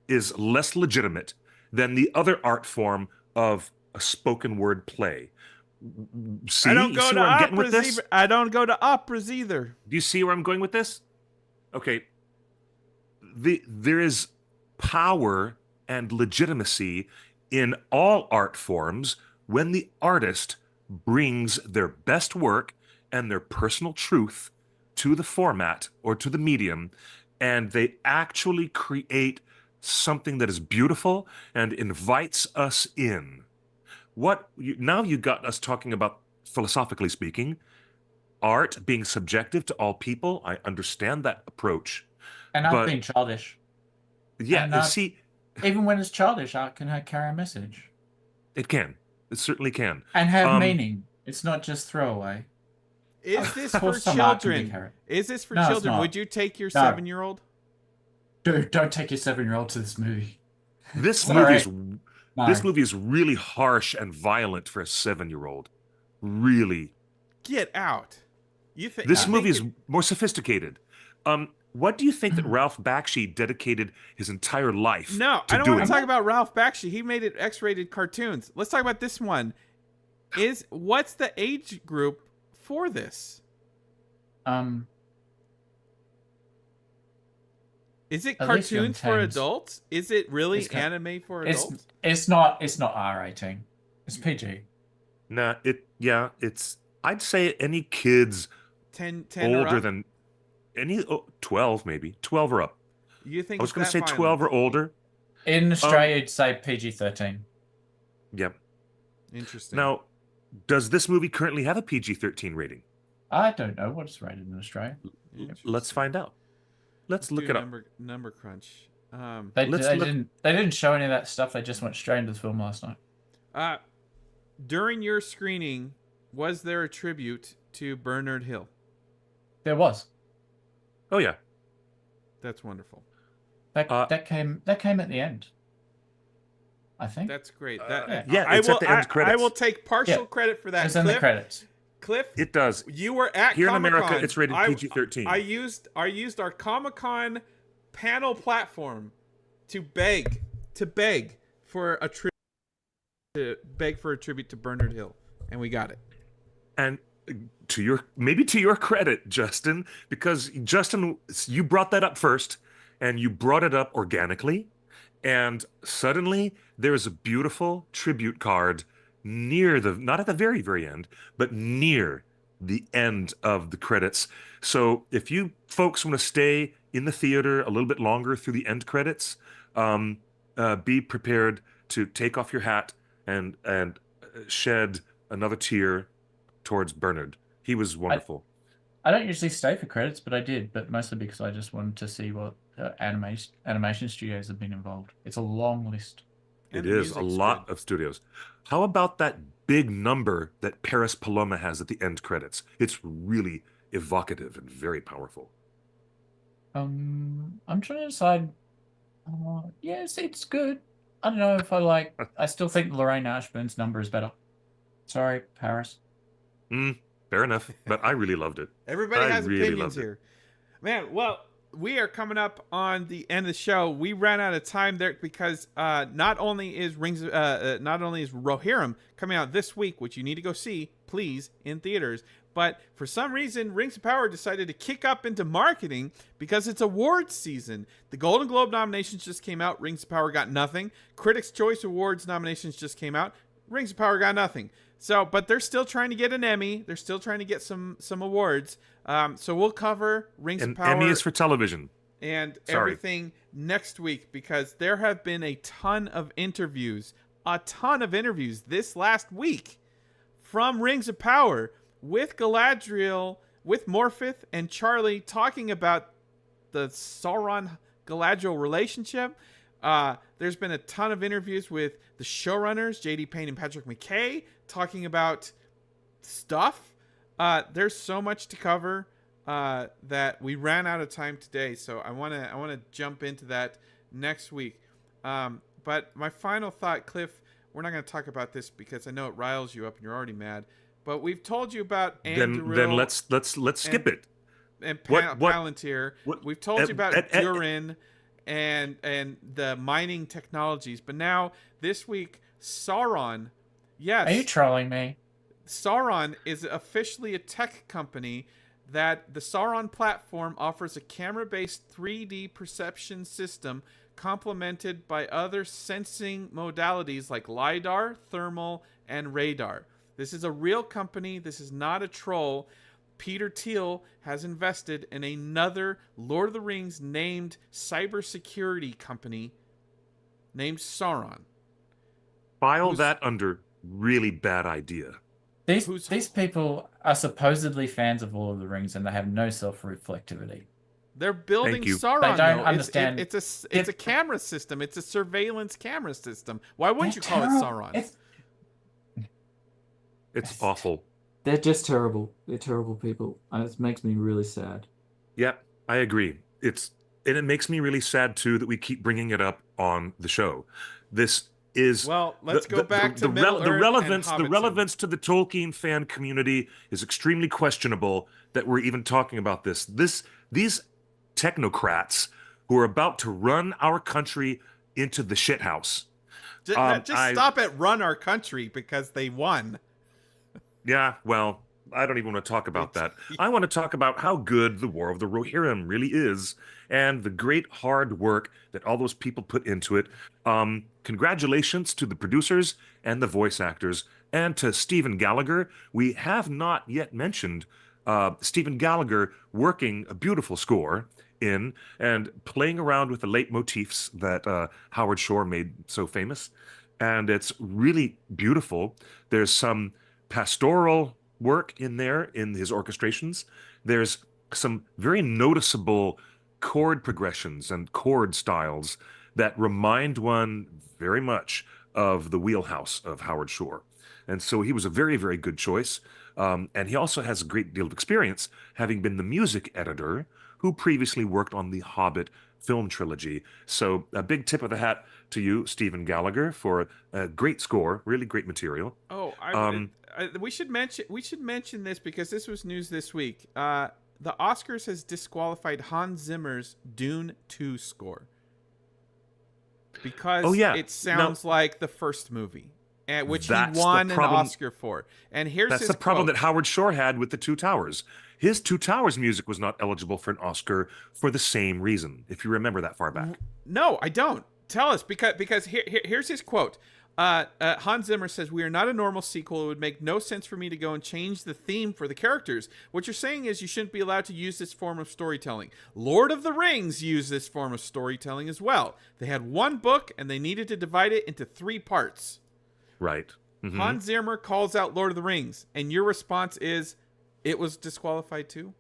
is less legitimate than the other art form of a spoken word play? See, I don't you go see to where I'm getting with operas this? either. I don't go to operas either. Do you see where I'm going with this? Okay. There is power and legitimacy in all art forms when the artist brings their best work and their personal truth to the format or to the medium, and they actually create something that is beautiful and invites us in. Now you got us talking about, philosophically speaking, art being subjective to all people. I understand that approach. And I've But been childish. yeah, And see, even when it's childish, art can carry a message it can. It certainly can. and have Um, meaning. It's not just throwaway. Is this Of for course some art can be children? carried. Is this for No, it's children? not. Would you take your No. 7-year-old? Dude, don't take your 7-year-old to this movie. this Sorry. movie is No. this movie is really harsh and violent for a 7-year-old. Really. Get out. You think This you movie think is more sophisticated. What do you think that Ralph Bakshi dedicated his entire life No, to I don't doing? want to talk about Ralph Bakshi. He made it X-rated cartoons. Let's talk about this one. What's the age group for this? Is it At least young cartoons for teens. adults? Is it really It's anime for It's adults? it's not R18. It's PG. Nah, it's I'd say any kids 10 or older up? than 12 maybe, 12 or up. You think I was it's going to that say violent? 12 or older. In Australia, you'd say PG-13. Yeah. Interesting. Now, does this movie currently have a PG-13 rating? I don't know what it's rated in Australia. Interesting. Let's find out. Let's look do it up. number crunch. They Let's look- didn't show any of that stuff. They just went straight into the film last night. During your screening, was there a tribute to Bernard Hill? There was. Oh yeah. That's wonderful. That came at the end. I think. That's great. Yeah, it's at the end credits. I will take partial Yeah. credit for that. It's in the credits. Cliff, It does. you were at Here in Comic-Con. America, it's rated PG-13. I used our Comic-Con panel platform to beg for a tribute to Bernard Hill, and we got it. And maybe to your credit, Justin, because Justin, you brought that up first, and you brought it up organically, and suddenly there's a beautiful tribute card not at the very, very end, but near the end of the credits. So if you folks want to stay in the theater a little bit longer through the end credits, be prepared to take off your hat and shed another tear towards Bernard He was wonderful. I don't usually stay for credits, but I did, but mostly because I just wanted to see what animation studios have been involved. It's a long list. It And the is a music's lot good. of studios. How about that big number that Paris Paloma has at the end credits? It's really evocative and very powerful. I'm trying to decide. Yes, it's good. I don't know if I like. I still think Lorraine Ashburn's number is better. Sorry, Paris. Mm, fair enough, but I really loved it. Everybody I has really opinions loved it. here. Man, well, we are coming up on the end of the show. We ran out of time there because not only is Rohirrim coming out this week, which you need to go see, please, in theaters, but for some reason, Rings of Power decided to kick up into marketing because it's awards season. The Golden Globe nominations just came out. Rings of Power got nothing. Critics' Choice Awards nominations just came out. Rings of Power got nothing. So, but they're still trying to get an Emmy. They're still trying to get some awards. So we'll cover Rings of And Power Emmy is for television. and Sorry. everything next week because there have been a ton of interviews this last week from Rings of Power with Galadriel, with Morphith and Charlie talking about the Sauron Galadriel relationship. There's been a ton of interviews with the showrunners, J.D. Payne and Patrick McKay, talking about stuff. There's so much to cover that we ran out of time today, so I wanna jump into that next week. But my final thought, Cliff, we're not gonna talk about this because I know it riles you up and you're already mad. But we've told you about Anduril. Then let's skip it. And What- Palantir. what- We've told you about eh, eh, Durin and the mining technologies. But now this week, Sauron. Yes, Are you trolling me? Sauron is officially a tech company that the Sauron platform offers a camera-based 3D perception system complemented by other sensing modalities like LiDAR, thermal, and radar. This is a real company. This is not a troll. Peter Thiel has invested in another Lord of the Rings named cybersecurity company named Sauron. File that under really bad idea. These people are supposedly fans of Lord of the Rings and they have no self-reflectivity. They're building Thank you. Sauron. They don't though. understand. It's a camera system. It's a surveillance camera system. Why wouldn't you call it Sauron? It's awful. They're just terrible. They're terrible people, and it makes me really sad. Yeah, I agree. And it makes me really sad too that we keep bringing it up on the show. This is Well, let's go back to Middle Earth relevance. and The Hobbiton. relevance to the Tolkien fan community is extremely questionable that we're even talking about this. These technocrats who are about to run our country into the shithouse. Just stop at run our country because they won. Yeah, well, I don't even want to talk about that. I want to talk about how good the War of the Rohirrim really is and the great hard work that all those people put into it. Congratulations to the producers and the voice actors and to Stephen Gallagher. We have not yet mentioned Stephen Gallagher working a beautiful score in and playing around with the leitmotifs that Howard Shore made so famous. And it's really beautiful. There's some pastoral work in there in his orchestrations. There's some very noticeable chord progressions and chord styles that remind one very much of the wheelhouse of Howard Shore. And so he was a very, very good choice. And he also has a great deal of experience, having been the music editor who previously worked on the Hobbit film trilogy. So a big tip of the hat to you, Stephen Gallagher, for a great score, really great material. Oh, we should mention this because this was news this week. The Oscars has disqualified Hans Zimmer's Dune 2 score because it sounds like the first movie, which he won an Oscar for. And here's that's his the problem quote. that Howard Shore had with the Two Towers. His Two Towers music was not eligible for an Oscar for the same reason, if you remember that far back. No, I don't. Tell us, because here's his quote. Hans Zimmer says, "We are not a normal sequel. It would make no sense for me to go and change the theme for the characters. What you're saying is you shouldn't be allowed to use this form of storytelling. Lord of the Rings used this form of storytelling as well. They had one book and they needed to divide it into 3 parts." Right. Hans Zimmer calls out Lord of the Rings, and your response is, It was disqualified too.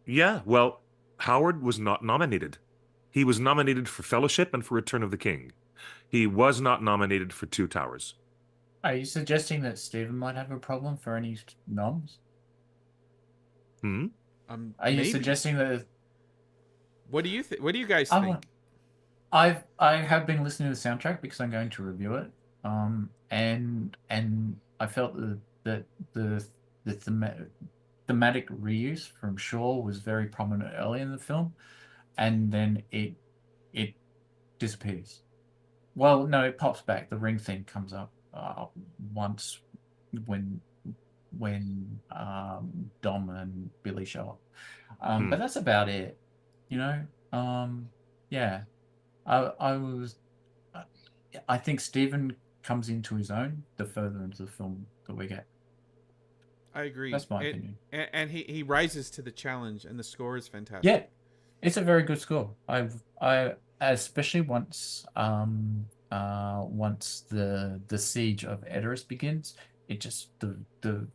Yeah, well, Howard was not nominated. He was nominated for Fellowship and for Return of the King. He was not nominated for Two Towers. Are you suggesting that Stephen might have a problem for any noms? Hmm? Are you Maybe. suggesting that What do you think? What do you guys I think? want? I have been listening to the soundtrack because I'm going to review it. And I felt that the thematic reuse from Shaw was very prominent early in the film, and then it disappears. Well, no, it pops back. The ring thing comes up once when Dom and Billy show up. But that's about it. You know. Yeah. I was. I think Stephen comes into his own the further into the film that we get. I agree. That's my opinion. And he rises to the challenge, and the score is fantastic. Yeah, it's a very good score. I especially once the siege of Edoras begins, it just the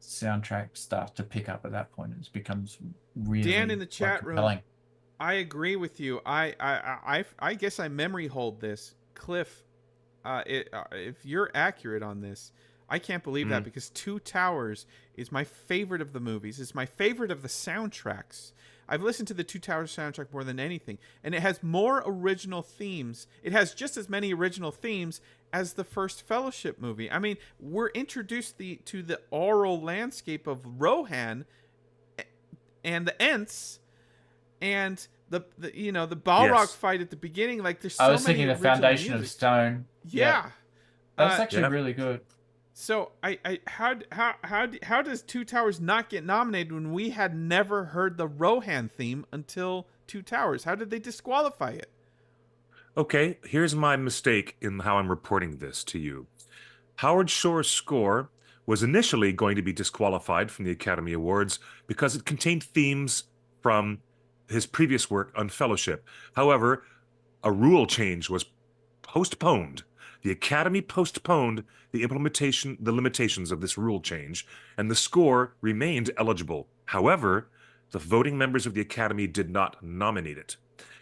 soundtrack starts to pick up at that point. It becomes really Dan in the chat compelling. room, I agree with you. I guess I memory hold this. Cliff, if you're accurate on this, I can't believe that, because Two Towers is my favorite of the movies. It's my favorite of the soundtracks. I've listened to the Two Towers soundtrack more than anything, and it has more original themes. It has just as many original themes as the first Fellowship movie. I mean, we're introduced to the oral landscape of Rohan and the Ents, and the Balrog fight at the beginning. Like, there's so I was many thinking the original Foundation of music. Stone. Yeah. That's actually really good. So how does Two Towers not get nominated when we had never heard the Rohan theme until Two Towers? How did they disqualify it? Okay, here's my mistake in how I'm reporting this to you. Howard Shore's score was initially going to be disqualified from the Academy Awards because it contained themes from his previous work on Fellowship. However, a rule change was postponed. The Academy postponed the limitations of this rule change, and the score remained eligible. However, the voting members of the Academy did not nominate it.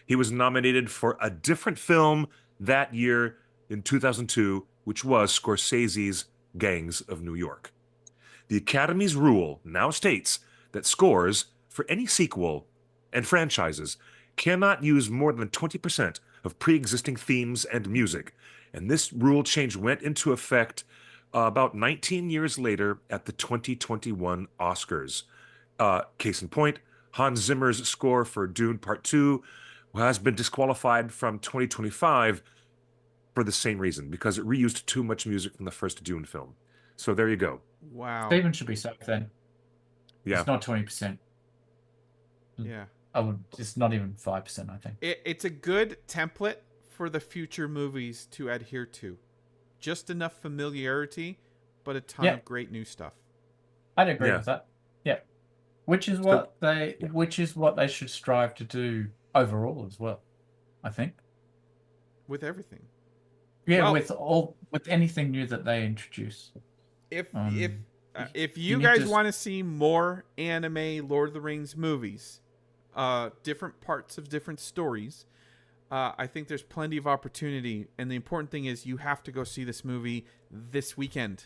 He was nominated for a different film that year in 2002, which was Scorsese's Gangs of New York. The Academy's rule now states that scores for any sequel and franchises cannot use more than 20% of pre-existing themes and music. And this rule change went into effect about 19 years later at the 2021 Oscars. Case in point, Hans Zimmer's score for Dune Part 2 has been disqualified from 2025 for the same reason, because it reused too much music from the first Dune film. So there you go. Wow. Stephen should be safe then. Yeah. It's not 20%. Yeah. It's not even 5%, I think. It's a good template for the future movies to adhere to. Just enough familiarity, but a ton of great new stuff. I'd agree with that. Yeah. Which is what they should strive to do overall as well, I think. With everything. Yeah, well, with anything new that they introduce. If you guys want to see more anime Lord of the Rings movies, different parts of different stories, I think there's plenty of opportunity. And the important thing is you have to go see this movie this weekend.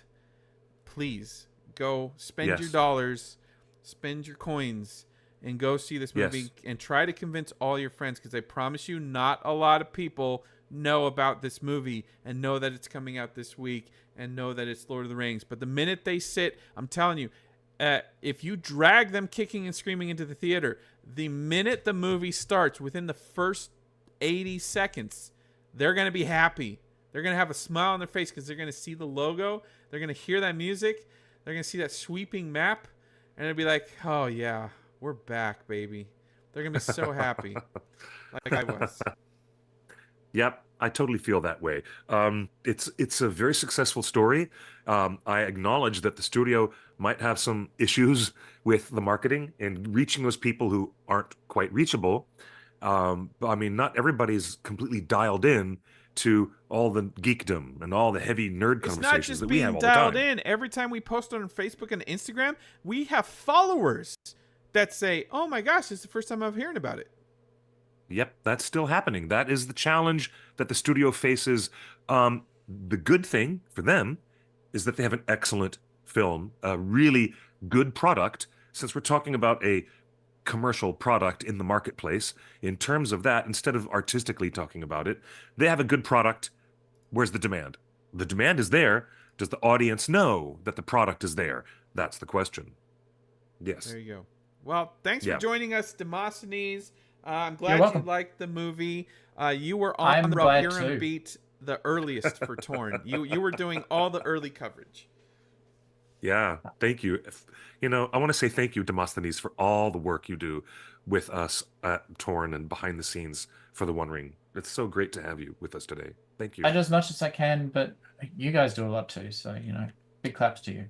Please go spend your dollars, spend your coins, and go see this movie and try to convince all your friends, because I promise you not a lot of people know about this movie and know that it's coming out this week and know that it's Lord of the Rings. But the minute they sit, I'm telling you, if you drag them kicking and screaming into the theater, the minute the movie starts, within the first 80 seconds, they're going to be happy. They're going to have a smile on their face because they're going to see the logo. They're going to hear that music. They're going to see that sweeping map. And they'll be like, oh, yeah, we're back, baby. They're going to be so happy. Like I was. Yep, I totally feel that way. It's a very successful story. I acknowledge that the studio might have some issues with the marketing and reaching those people who aren't quite reachable. But I mean, not everybody's completely dialed in to all the geekdom and all the heavy nerd It's not conversations just that we have being all the dialed time. in. Every time we post on Facebook and Instagram, we have followers that say, "Oh my gosh, this is the first time I'm hearing about it." Yep, that's still happening. That is the challenge that the studio faces. The good thing for them is that they have an excellent film, a really good product. Since we're talking about a commercial product in the marketplace, in terms of that, instead of artistically talking about it, they have a good product. Where's the demand? The demand is there. Does the audience know that the product is there? That's the question. Yes. There you go. Well, thanks for Yeah. joining us, Demosthenes. I'm You're glad you welcome. liked the movie. You were on I'm glad Rohirrim too. Beat the earliest for Torn. You were doing all the early coverage. Yeah, thank you. I want to say thank you, Demosthenes, for all the work you do with us at Torn and behind the scenes for the One Ring. It's so great to have you with us today. Thank I you. do as much as I can, but you guys do a lot too. So, big claps to you.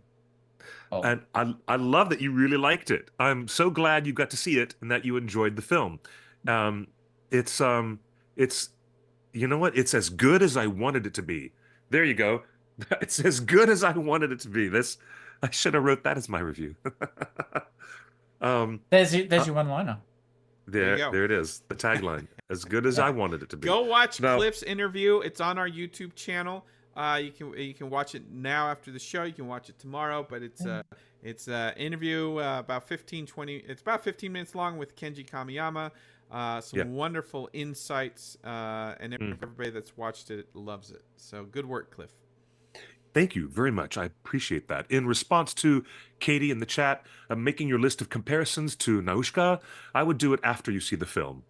Oh, And I love that you really liked it. I'm so glad you got to see it and that you enjoyed the film. Um, it's you know what? It's as good as I wanted it to be. There you go. It's as good as I wanted it to be. This I should have wrote that as my review. um, there's uh, your one-liner. There you there, go. there it is. The tagline, as good as I wanted it to be. Go watch Now, Cliff's interview. It's on our YouTube channel. You can watch it now after the show. You can watch it tomorrow, but it's interview about 15-20. It's about 15 minutes long with Kenji Kamiyama. Some yeah. wonderful insights, and Mm. everybody that's watched it loves it. So good work, Cliff. Thank you very much. I appreciate that. In response to Katie in the chat, making your list of comparisons to Naushka, I would do it after you see the film.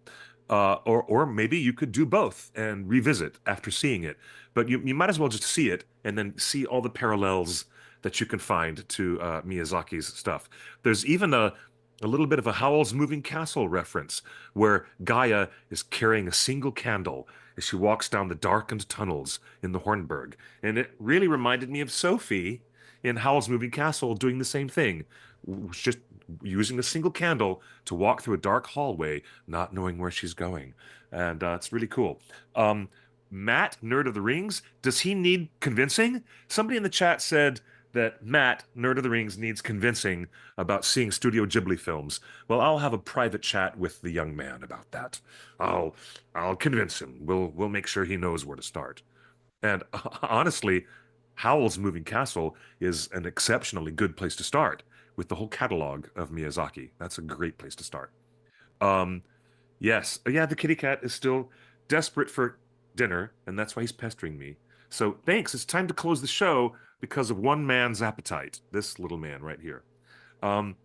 Or maybe you could do both and revisit after seeing it. But you might as well just see it and then see all the parallels that you can find to Miyazaki's stuff. There's even a little bit of a Howl's Moving Castle reference where Gaia is carrying a single candle as she walks down the darkened tunnels in the Hornburg. And it really reminded me of Sophie in Howl's Moving Castle doing the same thing, just using a single candle to walk through a dark hallway, not knowing where she's going. And it's really cool. Matt, Nerd of the Rings, does he need convincing? Somebody in the chat said that Matt, Nerd of the Rings, needs convincing about seeing Studio Ghibli films. Well, I'll have a private chat with the young man about that. I'll convince him. We'll make sure he knows where to start. And honestly, Howl's Moving Castle is an exceptionally good place to start with the whole catalog of Miyazaki. That's a great place to start. Um, yes, yeah, the kitty cat is still desperate for dinner, and that's why he's pestering me. So thanks. It's time to close the show because of one man's appetite. This little man right here. Um,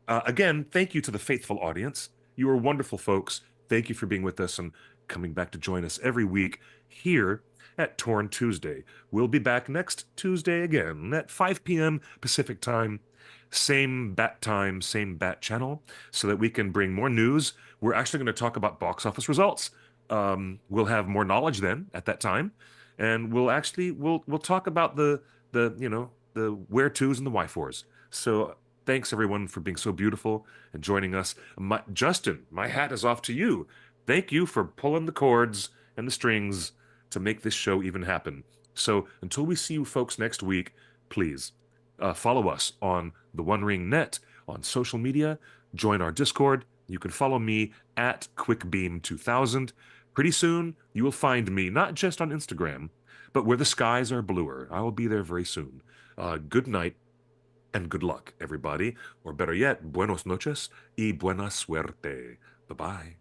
again, thank you to the faithful audience. You are wonderful folks. Thank you for being with us and coming back to join us every week here at Torn Tuesday. We'll be back next Tuesday again at 5 p.m. Pacific time. Same bat time, same bat channel, so that we can bring more news. We're actually going to talk about box office results. We'll have more knowledge then at that time, and we'll talk about the where tos and the why fours. So thanks everyone for being so beautiful and joining us. Justin, my hat is off to you. Thank you for pulling the cords and the strings to make this show even happen. So until we see you folks next week, please follow us on the One Ring Net on social media. Join our Discord. You can follow me at QuickBeam2000. Pretty soon, you will find me not just on Instagram, but where the skies are bluer. I will be there very soon. Good night and good luck, everybody. Or better yet, buenos noches y buena suerte. Bye-bye.